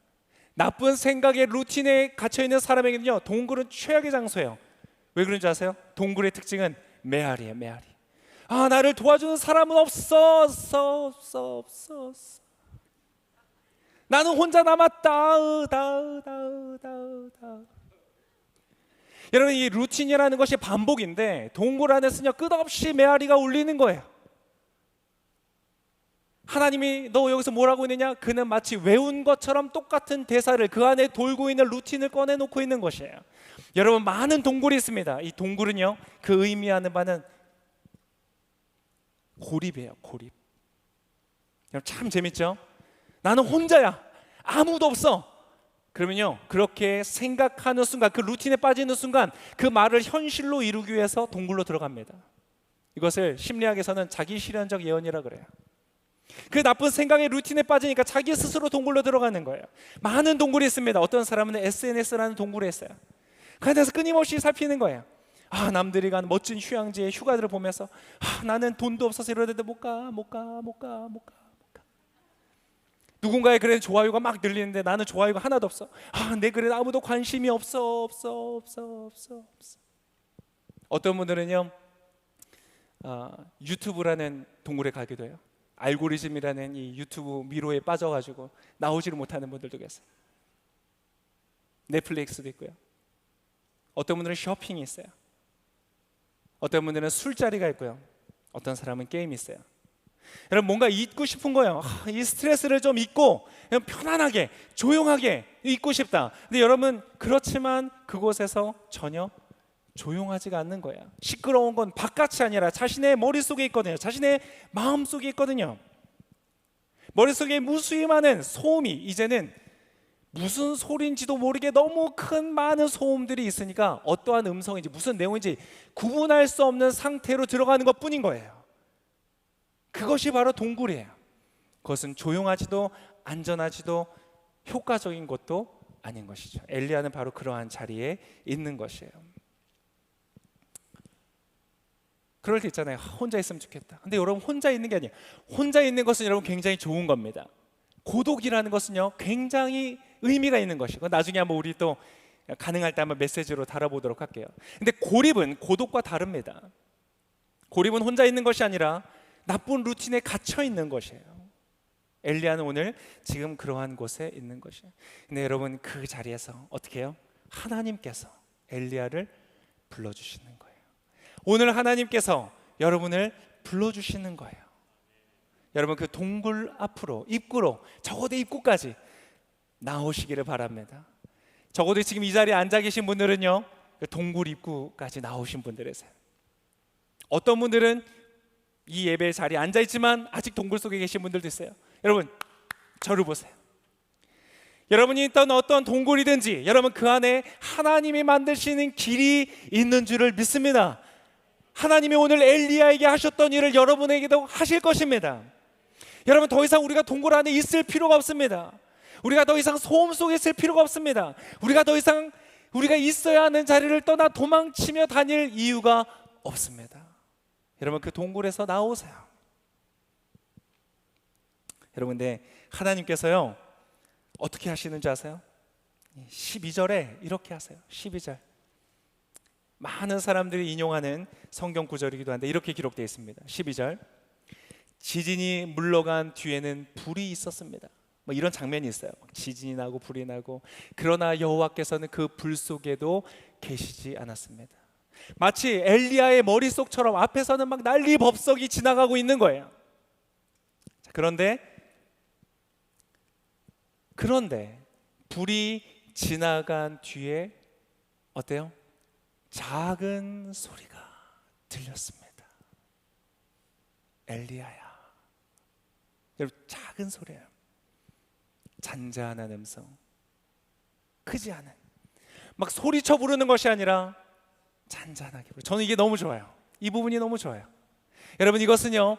나쁜 생각의 루틴에 갇혀있는 사람에게는요 동굴은 최악의 장소예요. 왜 그런지 아세요? 동굴의 특징은 메아리예요. 메아리. 아, 나를 도와주는 사람은 없어. 나는 혼자 남았다. 여러분, 이 루틴이라는 것이 반복인데 동굴 안에서는요 끝없이 메아리가 울리는 거예요. 하나님이 너 여기서 뭐라고 있느냐? 그는 마치 외운 것처럼 똑같은 대사를 그 안에 돌고 있는 루틴을 꺼내놓고 있는 것이에요. 여러분, 많은 동굴이 있습니다. 이 동굴은요 그 의미하는 바는 고립이에요. 고립. 여러분, 참 재밌죠? 나는 혼자야. 아무도 없어. 그러면요 그렇게 생각하는 순간, 그 루틴에 빠지는 순간 그 말을 현실로 이루기 위해서 동굴로 들어갑니다. 이것을 심리학에서는 자기 실현적 예언이라 그래요. 그 나쁜 생각의 루틴에 빠지니까 자기 스스로 동굴로 들어가는 거예요. 많은 동굴이 있습니다. 어떤 사람은 SNS라는 동굴에 있어요. 그 안에서 끊임없이 살피는 거예요. 아, 남들이 가는 멋진 휴양지의 휴가들을 보면서 나는 돈도 없어서 이러는데 못 가. 누군가의 글에 좋아요가 막 늘리는데 나는 좋아요가 하나도 없어. 내 글에 아무도 관심이 없어. 어떤 분들은요 유튜브라는 동굴에 가기도 해요. 알고리즘이라는 이 유튜브 미로에 빠져가지고 나오지를 못하는 분들도 계세요. 넷플릭스도 있고요. 어떤 분들은 쇼핑이 있어요. 어떤 분들은 술자리가 있고요. 어떤 사람은 게임이 있어요. 여러분, 뭔가 잊고 싶은 거예요. 이 스트레스를 좀 잊고 그냥 편안하게 조용하게 잊고 싶다. 근데 여러분, 그렇지만 그곳에서 전혀 조용하지가 않는 거예요. 시끄러운 건 바깥이 아니라 자신의 머릿속에 있거든요. 자신의 마음속에 있거든요. 머릿속에 무수히 많은 소음이, 이제는 무슨 소리인지도 모르게 너무 큰 많은 소음들이 있으니까 어떠한 음성인지 무슨 내용인지 구분할 수 없는 상태로 들어가는 것뿐인 거예요. 그것이 바로 동굴이에요. 그것은 조용하지도 안전하지도 효과적인 것도 아닌 것이죠. 엘리야는 바로 그러한 자리에 있는 것이에요. 그럴 때 있잖아요. 혼자 있으면 좋겠다. 근데 여러분, 혼자 있는 게 아니에요. 혼자 있는 것은 여러분 굉장히 좋은 겁니다. 고독이라는 것은요 굉장히 의미가 있는 것이고, 나중에 한번 우리 또 가능할 때 한번 메시지로 달아보도록 할게요. 근데 고립은 고독과 다릅니다. 고립은 혼자 있는 것이 아니라 나쁜 루틴에 갇혀 있는 것이에요. 엘리야는 오늘 지금 그러한 곳에 있는 것이에요. 근데 여러분, 그 자리에서 어떻게 해요? 하나님께서 엘리야를 불러주시는 거예요. 오늘 하나님께서 여러분을 불러주시는 거예요. 여러분, 그 동굴 앞으로, 입구로, 적어도 입구까지 나오시기를 바랍니다. 적어도 지금 이 자리에 앉아 계신 분들은요 그 동굴 입구까지 나오신 분들이세요. 어떤 분들은 이 예배 자리에 앉아 있지만 아직 동굴 속에 계신 분들도 있어요. 여러분, 저를 보세요. 여러분이 있던 어떤 동굴이든지 여러분 그 안에 하나님이 만드시는 길이 있는 줄을 믿습니다. 하나님이 오늘 엘리야에게 하셨던 일을 여러분에게도 하실 것입니다. 여러분, 더 이상 우리가 동굴 안에 있을 필요가 없습니다. 우리가 더 이상 소음 속에 있을 필요가 없습니다. 우리가 더 이상 우리가 있어야 하는 자리를 떠나 도망치며 다닐 이유가 없습니다. 여러분, 그 동굴에서 나오세요. 여러분, 근데 하나님께서요 어떻게 하시는지 아세요? 12절에 이렇게 하세요. 12절 많은 사람들이 인용하는 성경 구절이기도 한데 이렇게 기록되어 있습니다. 12절 지진이 물러간 뒤에는 불이 있었습니다. 뭐 이런 장면이 있어요. 지진이 나고 불이 나고 그러나 여호와께서는 그 불 속에도 계시지 않았습니다. 마치 엘리야의 머릿속처럼 앞에서는 막 난리 법석이 지나가고 있는 거예요. 그런데 불이 지나간 뒤에 어때요? 작은 소리가 들렸습니다. 엘리야야. 여러분 작은 소리예요. 잔잔한 음성, 크지 않은, 막 소리쳐 부르는 것이 아니라 잔잔하게 부르는. 저는 이게 너무 좋아요. 이 부분이 너무 좋아요. 여러분 이것은요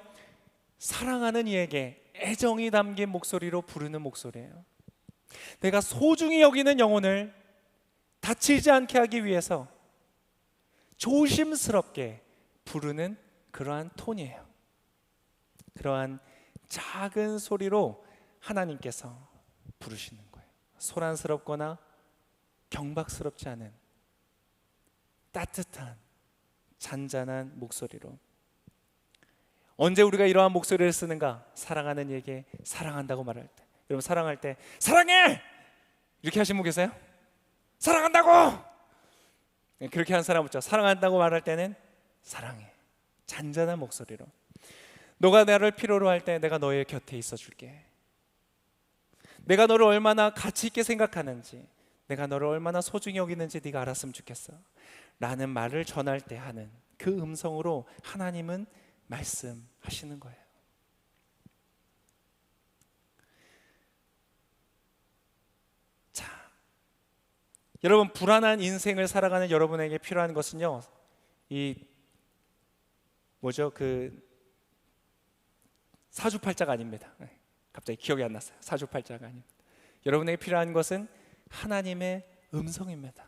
사랑하는 이에게 애정이 담긴 목소리로 부르는 목소리예요. 내가 소중히 여기는 영혼을 다치지 않게 하기 위해서 조심스럽게 부르는 그러한 톤이에요. 그러한 작은 소리로 하나님께서 부르시는 거예요. 소란스럽거나 경박스럽지 않은 따뜻한 잔잔한 목소리로. 언제 우리가 이러한 목소리를 쓰는가? 사랑하는 이에게 사랑한다고 말할 때. 여러분 사랑할 때 사랑해! 이렇게 하신 분 계세요? 사랑한다고! 그렇게 한 사람 없죠. 사랑한다고 말할 때는 사랑해, 잔잔한 목소리로. 너가 나를 필요로 할 때 내가 너의 곁에 있어 줄게. 내가 너를 얼마나 가치 있게 생각하는지, 내가 너를 얼마나 소중히 여기는지 네가 알았으면 좋겠어 라는 말을 전할 때 하는 그 음성으로 하나님은 말씀하시는 거예요. 자, 여러분 불안한 인생을 살아가는 여러분에게 필요한 것은요 그 사주팔자가 아닙니다. 갑자기 기억이 안 났어요. 사주팔자가 아닙니다. 여러분에게 필요한 것은 하나님의 음성입니다.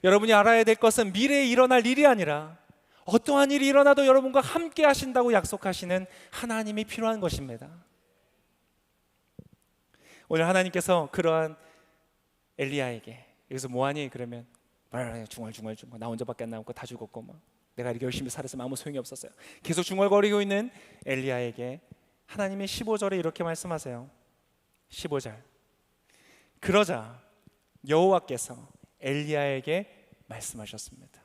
여러분이 알아야 될 것은 미래에 일어날 일이 아니라 어떠한 일이 일어나도 여러분과 함께 하신다고 약속하시는 하나님이 필요한 것입니다. 오늘 하나님께서 그러한 엘리야에게 여기서 뭐하니? 그러면 중얼중얼 나 혼자밖에 안 남고 다 죽었고 뭐 내가 이렇게 열심히 살았으면 아무 소용이 없었어요. 계속 중얼거리고 있는 엘리야에게 하나님이 15절에 이렇게 말씀하세요. 15절 그러자 여호와께서 엘리야에게 말씀하셨습니다.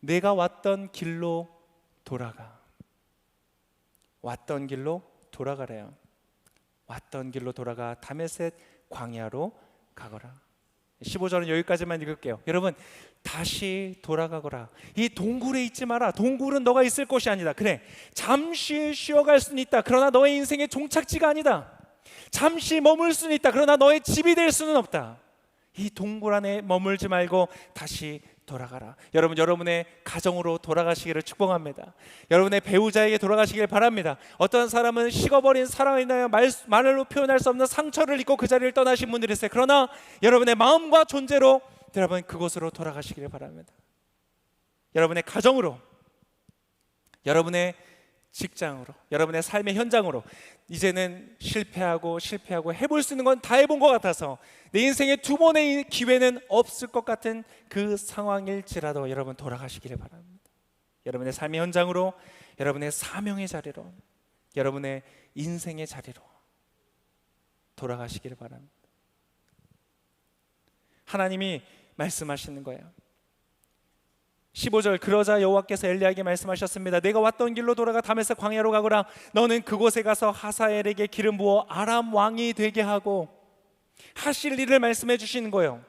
내가 왔던 길로 돌아가. 왔던 길로 돌아가래요. 왔던 길로 돌아가 다메섹 광야로 가거라. 15절은 여기까지만 읽을게요. 여러분 다시 돌아가거라. 이 동굴에 있지 마라. 동굴은 너가 있을 곳이 아니다. 그래 잠시 쉬어갈 수는 있다. 그러나 너의 인생의 종착지가 아니다. 잠시 머물 수는 있다. 그러나 너의 집이 될 수는 없다. 이 동굴 안에 머물지 말고 다시 돌아가라. 여러분 여러분의 가정으로 돌아가시기를 축복합니다. 여러분의 배우자에게 돌아가시길 바랍니다. 어떤 사람은 식어버린 사랑을 인하여 말로 표현할 수 없는 상처를 입고 그 자리를 떠나신 분들이 있어요. 그러나 여러분의 마음과 존재로 여러분 그곳으로 돌아가시기를 바랍니다. 여러분의 가정으로, 여러분의 직장으로, 여러분의 삶의 현장으로. 이제는 실패하고 해볼 수 있는 건 다 해본 것 같아서 내 인생에 두 번의 기회는 없을 것 같은 그 상황일지라도 여러분 돌아가시기를 바랍니다. 여러분의 삶의 현장으로, 여러분의 사명의 자리로, 여러분의 인생의 자리로 돌아가시기를 바랍니다. 하나님이 말씀하시는 거예요. 15절 그러자 여호와께서 엘리야에게 말씀하셨습니다. 내가 왔던 길로 돌아가 다메섹 광야로 가거라. 너는 그곳에 가서 하사엘에게 기름 부어 아람 왕이 되게 하고 하실 일을 말씀해 주시는 거예요.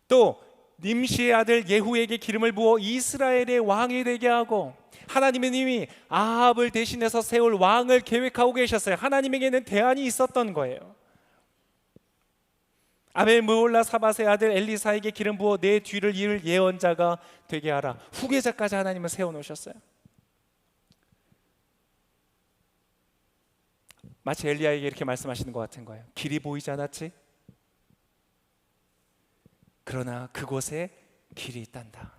또 님시의 아들 예후에게 기름을 부어 이스라엘의 왕이 되게 하고. 하나님은 이미 아합을 대신해서 세울 왕을 계획하고 계셨어요. 하나님에게는 대안이 있었던 거예요. 아벨 무올라 사밧의 아들 엘리사에게 기름 부어 내 뒤를 이을 예언자가 되게 하라. 후계자까지 하나님은 세워놓으셨어요. 마치 엘리야에게 이렇게 말씀하시는 것 같은 거예요. 길이 보이지 않았지? 그러나 그곳에 길이 있단다.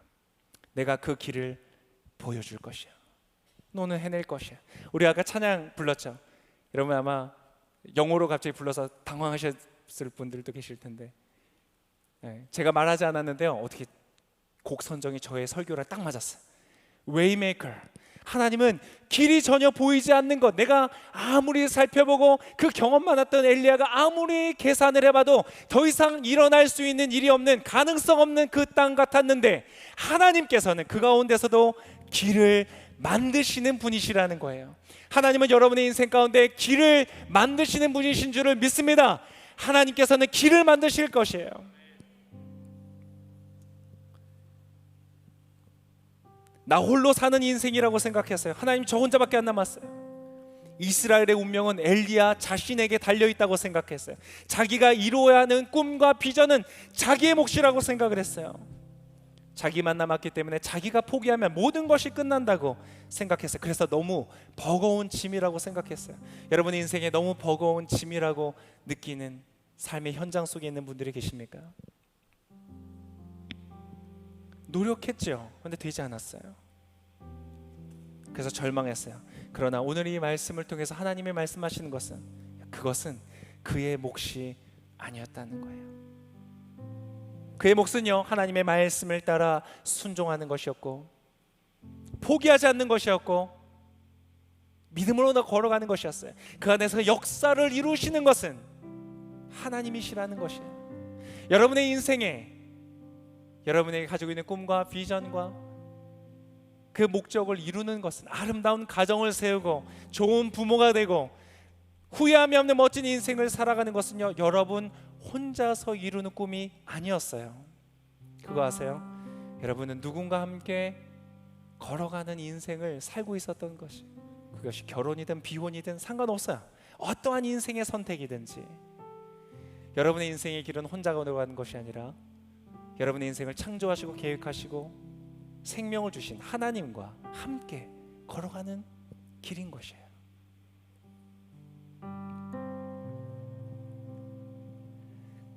내가 그 길을 보여줄 것이야. 너는 해낼 것이야. 우리 아까 찬양 불렀죠. 여러분 아마 영어로 갑자기 불러서 당황하셨을 분들도 계실 텐데, 제가 말하지 않았는데요, 어떻게 곡 선정이 저의 설교랑 딱 맞았어요. Waymaker. 하나님은 길이 전혀 보이지 않는 것, 내가 아무리 살펴보고 그 경험 많았던 엘리야가 아무리 계산을 해봐도 더 이상 일어날 수 있는 일이 없는, 가능성 없는 그 땅 같았는데 하나님께서는 그 가운데서도 길을 만드시는 분이시라는 거예요. 하나님은 여러분의 인생 가운데 길을 만드시는 분이신 줄을 믿습니다. 하나님께서는 길을 만드실 것이에요. 나 홀로 사는 인생이라고 생각했어요. 하나님, 저 혼자밖에 안 남았어요. 이스라엘의 운명은 엘리야 자신에게 달려있다고 생각했어요. 자기가 이루어야 하는 꿈과 비전은 자기의 몫이라고 생각을 했어요. 자기만 남았기 때문에 자기가 포기하면 모든 것이 끝난다고 생각했어요. 그래서 너무 버거운 짐이라고 생각했어요. 여러분의 인생에 너무 버거운 짐이라고 느끼는 삶의 현장 속에 있는 분들이 계십니까? 노력했죠. 그런데 되지 않았어요. 그래서 절망했어요. 그러나 오늘 이 말씀을 통해서 하나님이 말씀하시는 것은, 그것은 그의 몫이 아니었다는 거예요. 그의 몫은요, 하나님의 말씀을 따라 순종하는 것이었고, 포기하지 않는 것이었고, 믿음으로 걸어가는 것이었어요. 그 안에서 역사를 이루시는 것은 하나님이시라는 것이에요. 여러분의 인생에, 여러분에게 가지고 있는 꿈과 비전과 그 목적을 이루는 것은, 아름다운 가정을 세우고 좋은 부모가 되고 후회함이 없는 멋진 인생을 살아가는 것은요, 여러분 혼자서 이루는 꿈이 아니었어요. 그거 아세요? 여러분은 누군가 함께 걸어가는 인생을 살고 있었던 것이, 그것이 결혼이든 비혼이든 상관없어요. 어떠한 인생의 선택이든지 여러분의 인생의 길은 혼자 걸어가는 것이 아니라 여러분의 인생을 창조하시고 계획하시고 생명을 주신 하나님과 함께 걸어가는 길인 것이에요.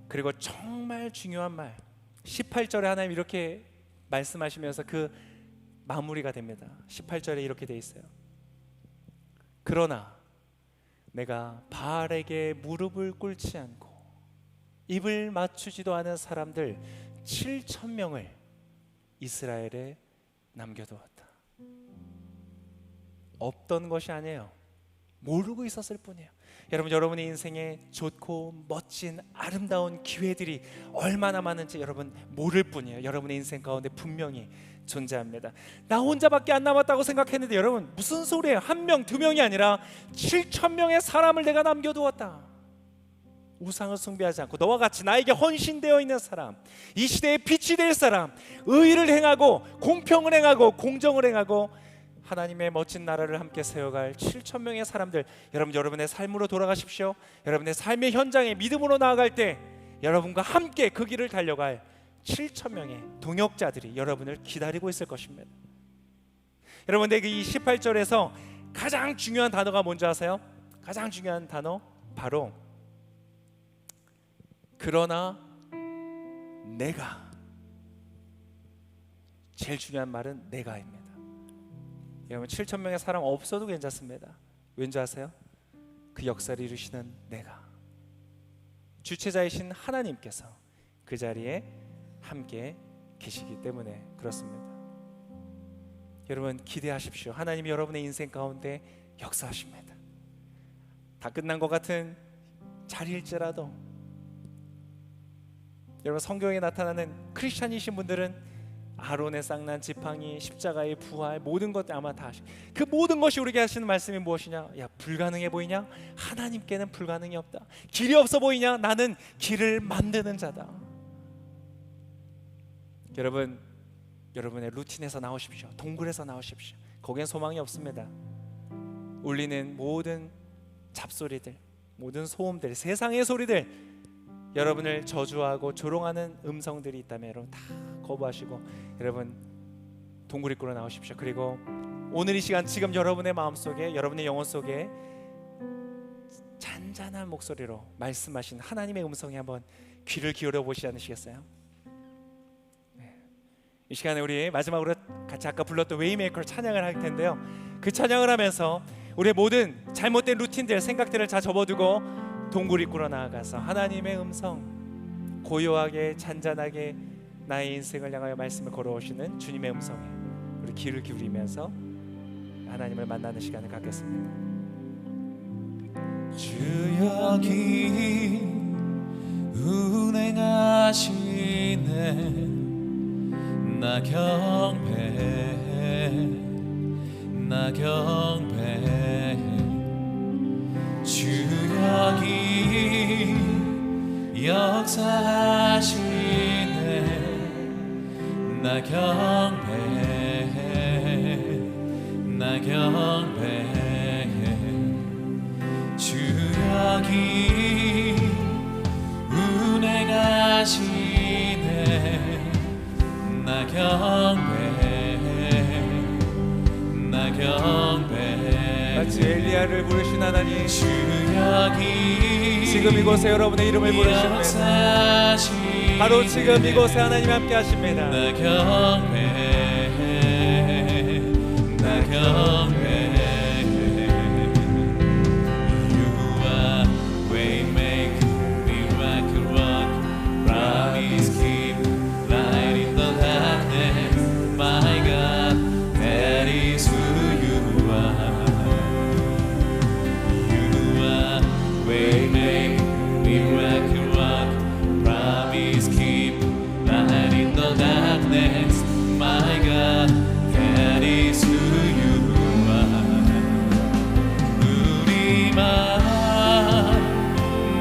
그리고 정말 중요한 말, 18절에 하나님 이렇게 말씀하시면서 그 마무리가 됩니다. 18절에 이렇게 돼 있어요. 그러나 내가 바알에게 무릎을 꿇지 않고 입을 맞추지도 않은 사람들 7,000명을 이스라엘에 남겨두었다. 없던 것이 아니에요. 모르고 있었을 뿐이에요. 여러분, 여러분의 인생에 좋고 멋진 아름다운 기회들이 얼마나 많은지 여러분 모를 뿐이에요. 여러분의 인생 가운데 분명히 존재합니다. 나 혼자밖에 안 남았다고 생각했는데 여러분, 무슨 소리예요? 1명, 2명이 아니라 7,000명의 사람을 내가 남겨두었다. 우상을 숭배하지 않고 너와 같이 나에게 헌신되어 있는 사람, 이 시대의 빛이 될 사람, 의를 행하고 공평을 행하고 공정을 행하고 하나님의 멋진 나라를 함께 세워갈 7,000명의 사람들, 여러분의 삶으로 돌아가십시오. 여러분의 삶의 현장에 믿음으로 나아갈 때 여러분과 함께 그 길을 달려갈 7,000명의 동역자들이 여러분을 기다리고 있을 것입니다. 여러분, 내게 이 18절에서 가장 중요한 단어가 뭔지 아세요? 가장 중요한 단어, 바로 그러나 내가. 제일 중요한 말은 내가입니다. 여러분, 7,000명의 사람 없어도 괜찮습니다. 왠지 아세요? 그 역사를 이루시는 내가, 주체자이신 하나님께서 그 자리에 함께 계시기 때문에 그렇습니다. 여러분, 기대하십시오. 하나님이 여러분의 인생 가운데 역사하십니다. 다 끝난 것 같은 자리일지라도 여러분, 성경에 나타나는 크리스찬이신 분들은 아론의 쌍난 지팡이, 십자가의 부활, 모든 것 아마 다 그 모든 것이 우리에게 하시는 말씀이 무엇이냐? 야, 불가능해 보이냐? 하나님께는 불가능이 없다. 길이 없어 보이냐? 나는 길을 만드는 자다. 여러분, 여러분의 루틴에서 나오십시오. 동굴에서 나오십시오. 거기엔 소망이 없습니다. 울리는 모든 잡소리들, 모든 소음들, 세상의 소리들, 여러분을 저주하고 조롱하는 음성들이 있다면 여러분 다 거부하시고 여러분 동굴 입구로 나오십시오. 그리고 오늘 이 시간 지금 여러분의 마음속에, 여러분의 영혼 속에 잔잔한 목소리로 말씀하신 하나님의 음성에 한번 귀를 기울여 보시지 않으시겠어요? 네. 이 시간에 우리 마지막으로 같이 아까 불렀던 웨이메이커를 찬양을 할 텐데요. 그 찬양을 하면서 우리의 모든 잘못된 루틴들, 생각들을 다 접어두고 동굴이 꿇어 나아가서 하나님의 음성, 고요하게 잔잔하게 나의 인생을 향하여 말씀을 걸어오시는 주님의 음성에 우리 귀를 기울이면서 하나님을 만나는 시간을 갖겠습니다. 주 여기 운행하시네. 나 경배해, 나 경배해. 주 여기 역사하시네. 나 경배해, 나 경배해. 주 여기 운행하시네. 나 경배해, 나 경배해. 마치 엘리야를 부르신 하나님, 주 여기 지금 이곳에 여러분의 이름을 부르십니다. 역사하시네. 바로 지금 이곳에 하나님 함께 하십니다. 나 경배해, 나 경배해. You are waymaker, miracle worker, promise keeper, light in the darkness. My God, that is who you are. You are waymaker, miracle worker, promise keeper, light in the darkness. My God, that is who you are. 우리만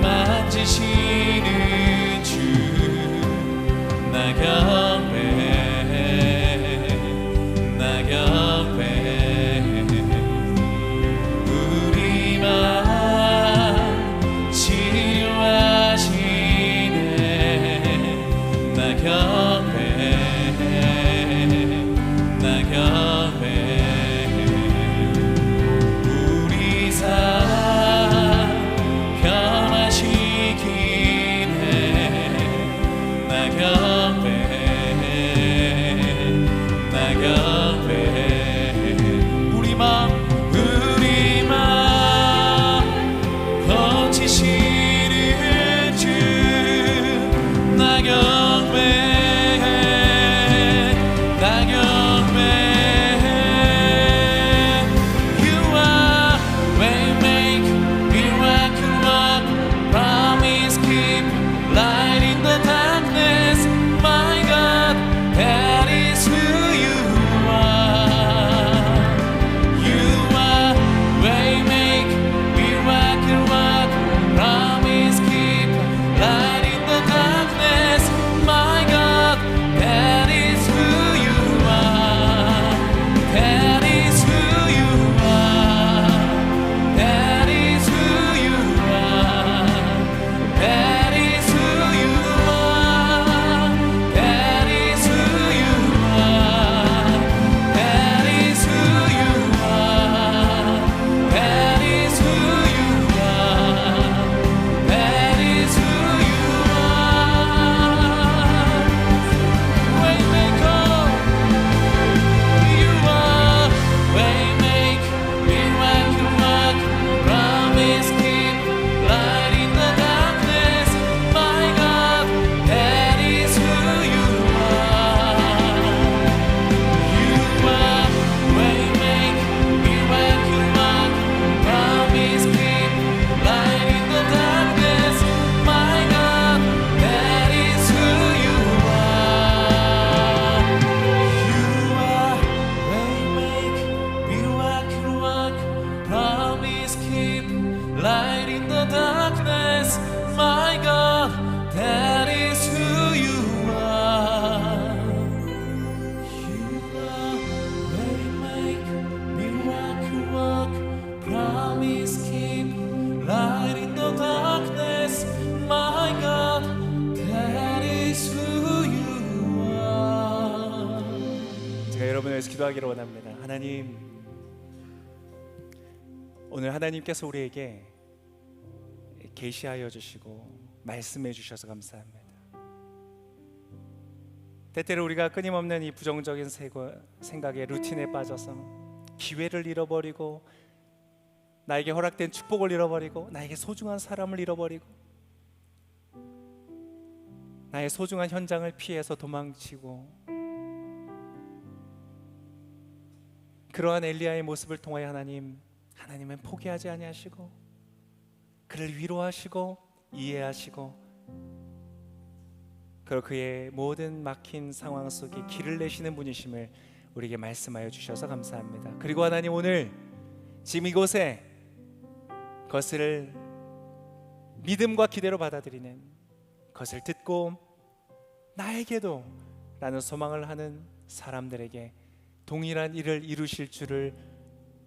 만지시는 주, 나 경배해, 나 경배해. 우리만 치료하시네. 나 경배해, 나 경배해. 우리 삶 변화시키네. 나 경배해, 나 경배해. 우리 맘 고치시는 주, 나 경배해, 나 경배해. You are waymaker, miracle worker, promise keeper, light in the darkness. My God, that is who you are. You are waymaker, miracle worker, promise keeper, light in the darkness. My God, that is who you are. That is who you are. That is who you are. That is who you are. That is who you are. That is who you are. That is who you are. That is who you are. Waymaker, you are waymaker, miracle worker, promise keeper, light in the darkness. My God, that is who you are. You are waymaker, miracle worker, promise keeper, light in the darkness. My God, that is who you are. You are waymaker, miracle worker, promise keeper, light in the darkness. My God, that is who you are. You are waymaker, miracle worker, promise keeper, light in the darkness. My God, that is who you are. 제가 여러분을 위해서 기도하기를 원합니다. 하나님, 오늘 하나님께서 우리에게 계시하여 주시고 말씀해 주셔서 감사합니다. 때때로 우리가 끊임없는 이 부정적인 생각에 루틴에 빠져서 기회를 잃어버리고 나에게 허락된 축복을 잃어버리고 나에게 소중한 사람을 잃어버리고 나의 소중한 현장을 피해서 도망치고 그러한 엘리야의 모습을 통하여 하나님은 포기하지 아니하시고 그를 위로하시고 이해하시고 그리고 그의 모든 막힌 상황 속에 길을 내시는 분이심을 우리에게 말씀하여 주셔서 감사합니다. 그리고 하나님 오늘 지금 이곳에 그것을 믿음과 기대로 받아들이는 그것을 듣고 나에게도 라는 소망을 하는 사람들에게 동일한 일을 이루실 줄을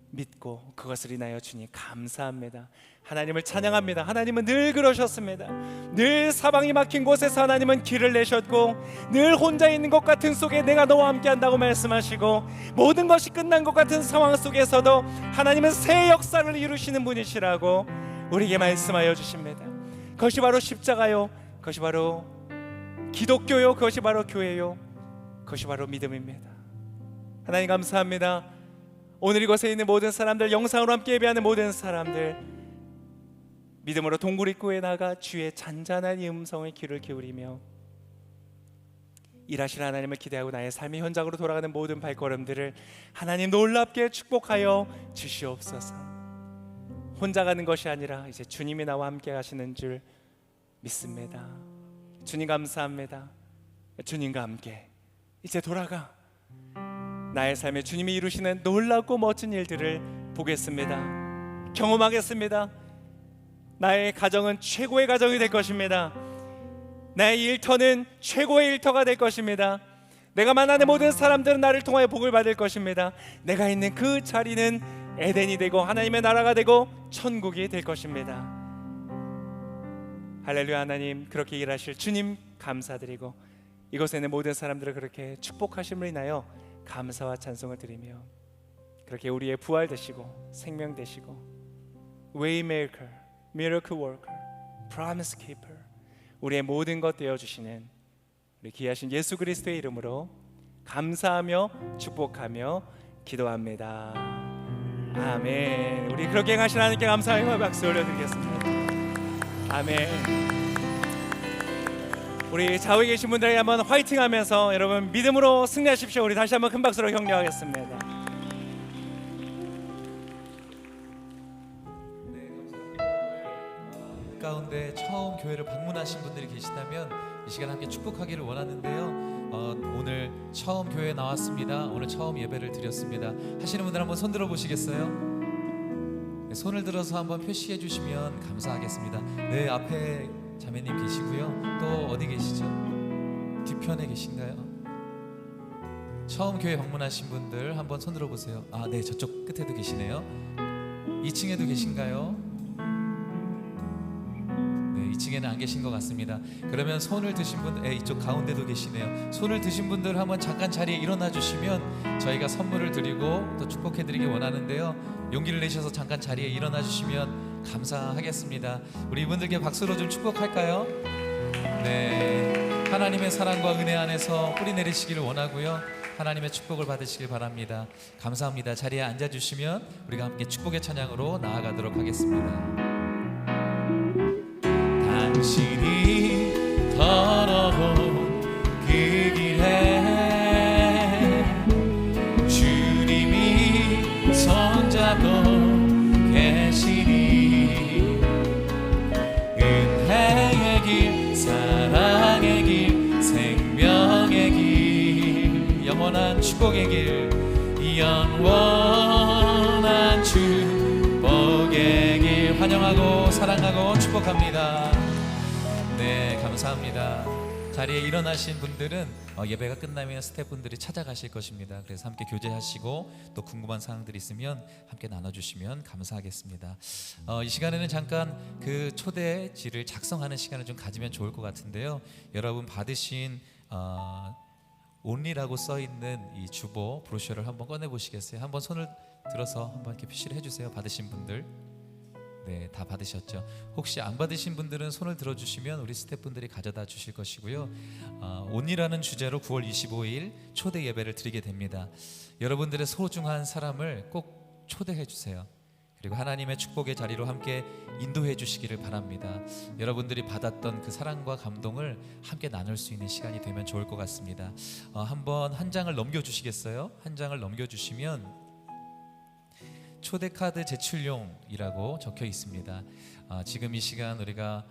믿고 그것을 인하여 주님 감사합니다. 하나님을 찬양합니다. 하나님은 늘 그러셨습니다. 늘 사방이 막힌 곳에서 하나님은 길을 내셨고 늘 혼자 있는 것 같은 속에 내가 너와 함께 한다고 말씀하시고 모든 것이 끝난 것 같은 상황 속에서도 하나님은 새 역사를 이루시는 분이시라고 우리에게 말씀하여 주십니다. 그것이 바로 십자가요, 그것이 바로 기독교요, 그것이 바로 교회요, 그것이 바로 믿음입니다. 하나님 감사합니다. 오늘 이곳에 있는 모든 사람들, 영상으로 함께 예배하는 모든 사람들, 믿음으로 동굴 입구에 나가 주의 잔잔한 이 음성의 귀를 기울이며 일하실 하나님을 기대하고 나의 삶의 현장으로 돌아가는 모든 발걸음들을 하나님 놀랍게 축복하여 주시옵소서. 혼자 가는 것이 아니라 이제 주님이 나와 함께 하시는 줄 믿습니다. 주님 감사합니다. 주님과 함께 이제 돌아가 나의 삶에 주님이 이루시는 놀랍고 멋진 일들을 보겠습니다. 경험하겠습니다. 나의 가정은 최고의 가정이 될 것입니다. 나의 일터는 최고의 일터가 될 것입니다. 내가 만나는 모든 사람들은 나를 통하여 복을 받을 것입니다. 내가 있는 그 자리는 에덴이 되고 하나님의 나라가 되고 천국이 될 것입니다. 할렐루야. 하나님 그렇게 일하실 주님 감사드리고 이곳에 있는 모든 사람들을 그렇게 축복하심을 인하여 감사와 찬송을 드리며 그렇게 우리의 부활 되시고 생명 되시고 Waymaker, Miracle Worker, Promise Keeper 우리의 모든 것 되어주시는 우리 귀하신 예수 그리스도의 이름으로 감사하며 축복하며 기도합니다. 아멘. 우리 그렇게 행하신 하나님께 감사하며 박수 올려드리겠습니다. 아멘. 우리 좌우에 계신 분들에게 한번 화이팅 하면서 여러분 믿음으로 승리하십시오. 우리 다시 한번 큰 박수로 격려하겠습니다. 가운데 처음 교회를 방문하신 분들이 계시다면 이 시간 함께 축복하기를 원하는데요. 오늘 처음 교회에 나왔습니다. 오늘 처음 예배를 드렸습니다 하시는 분들 한번 손 들어 보시겠어요? 네, 손을 들어서 한번 표시해 주시면 감사하겠습니다. 네, 앞에 자매님 계시고요. 또 어디 계시죠? 뒤편에 계신가요? 처음 교회 방문하신 분들 한번 손 들어 보세요. 아, 네, 저쪽 끝에도 계시네요. 2층에도 계신가요? 네, 2층에는 안 계신 것 같습니다. 그러면 손을 드신 분들, 이쪽 가운데도 계시네요. 손을 드신 분들 한번 잠깐 자리에 일어나 주시면 저희가 선물을 드리고 또 축복해 드리기 원하는데요. 용기를 내셔서 잠깐 자리에 일어나 주시면 감사하겠습니다. 우리 이분들께 박수로 좀 축복할까요? 네, 하나님의 사랑과 은혜 안에서 뿌리 내리시기를 원하고요. 하나님의 축복을 받으시길 바랍니다. 감사합니다. 자리에 앉아주시면 우리가 함께 축복의 찬양으로 나아가도록 하겠습니다. 당신이 걸어온 그 길에 주님이 손잡고 계시니 은혜의 길, 사랑의 길, 생명의 길, 영원한 축복의 길, 영원한 축복의 길 환영하고 사랑하고 축복합니다. 네, 감사합니다. 자리에 일어나신 분들은 예배가 끝나면 스태프분들이 찾아가실 것입니다. 그래서 함께 교제하시고 또 궁금한 사항들이 있으면 함께 나눠주시면 감사하겠습니다. 이 시간에는 잠깐 그 초대지를 작성하는 시간을 좀 가지면 좋을 것 같은데요. 여러분 받으신 온리라고 써있는 이 주보 브로셔를 한번 꺼내 보시겠어요? 한번 손을 들어서 한번 이렇게 표시를 해주세요. 받으신 분들. 네, 다 받으셨죠. 혹시 안 받으신 분들은 손을 들어주시면 우리 스태프분들이 가져다 주실 것이고요. 온이라는 주제로 9월 25일 초대 예배를 드리게 됩니다. 여러분들의 소중한 사람을 꼭 초대해 주세요. 그리고 하나님의 축복의 자리로 함께 인도해 주시기를 바랍니다. 여러분들이 받았던 그 사랑과 감동을 함께 나눌 수 있는 시간이 되면 좋을 것 같습니다. 한번 한 장을 넘겨주시겠어요? 한 장을 넘겨주시면 초대카드 제출용이라고 적혀 있습니다. 지금 이 시간 우리가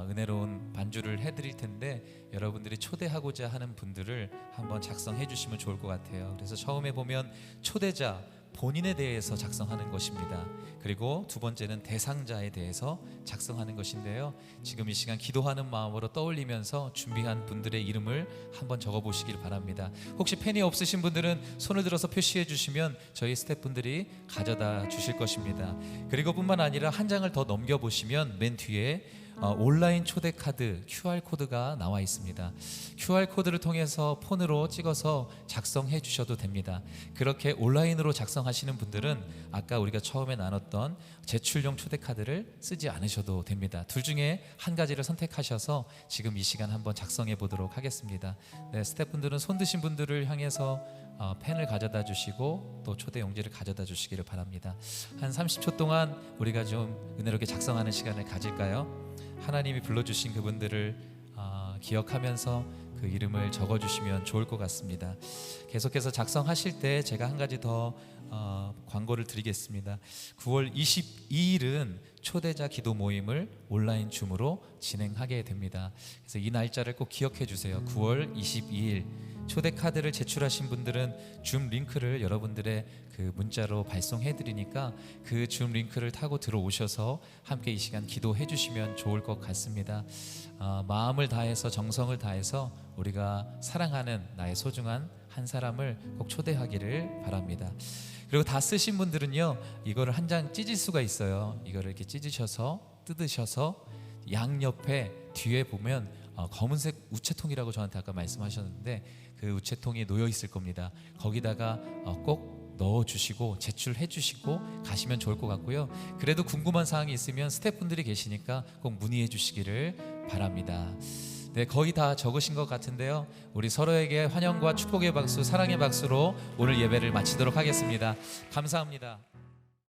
은혜로운 반주를 해드릴 텐데 여러분들이 초대하고자 하는 분들을 한번 작성해 주시면 좋을 것 같아요. 그래서 처음에 보면 초대자 본인에 대해서 작성하는 것입니다. 그리고 두 번째는 대상자에 대해서 작성하는 것인데요. 지금 이 시간 기도하는 마음으로 떠올리면서 준비한 분들의 이름을 한번 적어보시길 바랍니다. 혹시 펜이 없으신 분들은 손을 들어서 표시해 주시면 저희 스태프분들이 가져다 주실 것입니다. 그리고 뿐만 아니라 한 장을 더 넘겨보시면 맨 뒤에 온라인 초대카드 QR코드가 나와 있습니다. QR코드를 통해서 폰으로 찍어서 작성해 주셔도 됩니다. 그렇게 온라인으로 작성하시는 분들은 아까 우리가 처음에 나눴던 제출용 초대카드를 쓰지 않으셔도 됩니다. 둘 중에 한 가지를 선택하셔서 지금 이 시간 한번 작성해 보도록 하겠습니다. 네, 스태프분들은 손 드신 분들을 향해서 펜을 가져다 주시고 또 초대 용지를 가져다 주시기를 바랍니다. 한 30초 동안 우리가 좀 은혜롭게 작성하는 시간을 가질까요? 하나님이 불러주신 그분들을 기억하면서 그 이름을 적어주시면 좋을 것 같습니다. 계속해서 작성하실 때 제가 한 가지 더 광고를 드리겠습니다. 9월 22일은 초대자 기도 모임을 온라인 줌으로 진행하게 됩니다. 그래서 이 날짜를 꼭 기억해 주세요. 9월 22일 초대 카드를 제출하신 분들은 줌 링크를 여러분들의 그 문자로 발송해 드리니까 그 줌 링크를 타고 들어오셔서 함께 이 시간 기도해 주시면 좋을 것 같습니다. 마음을 다해서 정성을 다해서 우리가 사랑하는 나의 소중한 한 사람을 꼭 초대하기를 바랍니다. 그리고 다 쓰신 분들은요, 이거를 한 장 찢을 수가 있어요. 이거를 이렇게 찢으셔서 뜯으셔서 양옆에 뒤에 보면 검은색 우체통이라고 저한테 아까 말씀하셨는데 그 우체통이 놓여 있을 겁니다. 거기다가 꼭 넣어주시고 제출해 주시고 가시면 좋을 것 같고요. 그래도 궁금한 사항이 있으면 스태프분들이 계시니까 꼭 문의해 주시기를 바랍니다. 네, 거의 다 적으신 것 같은데요. 우리 서로에게 환영과 축복의 박수, 사랑의 박수로 오늘 예배를 마치도록 하겠습니다. 감사합니다.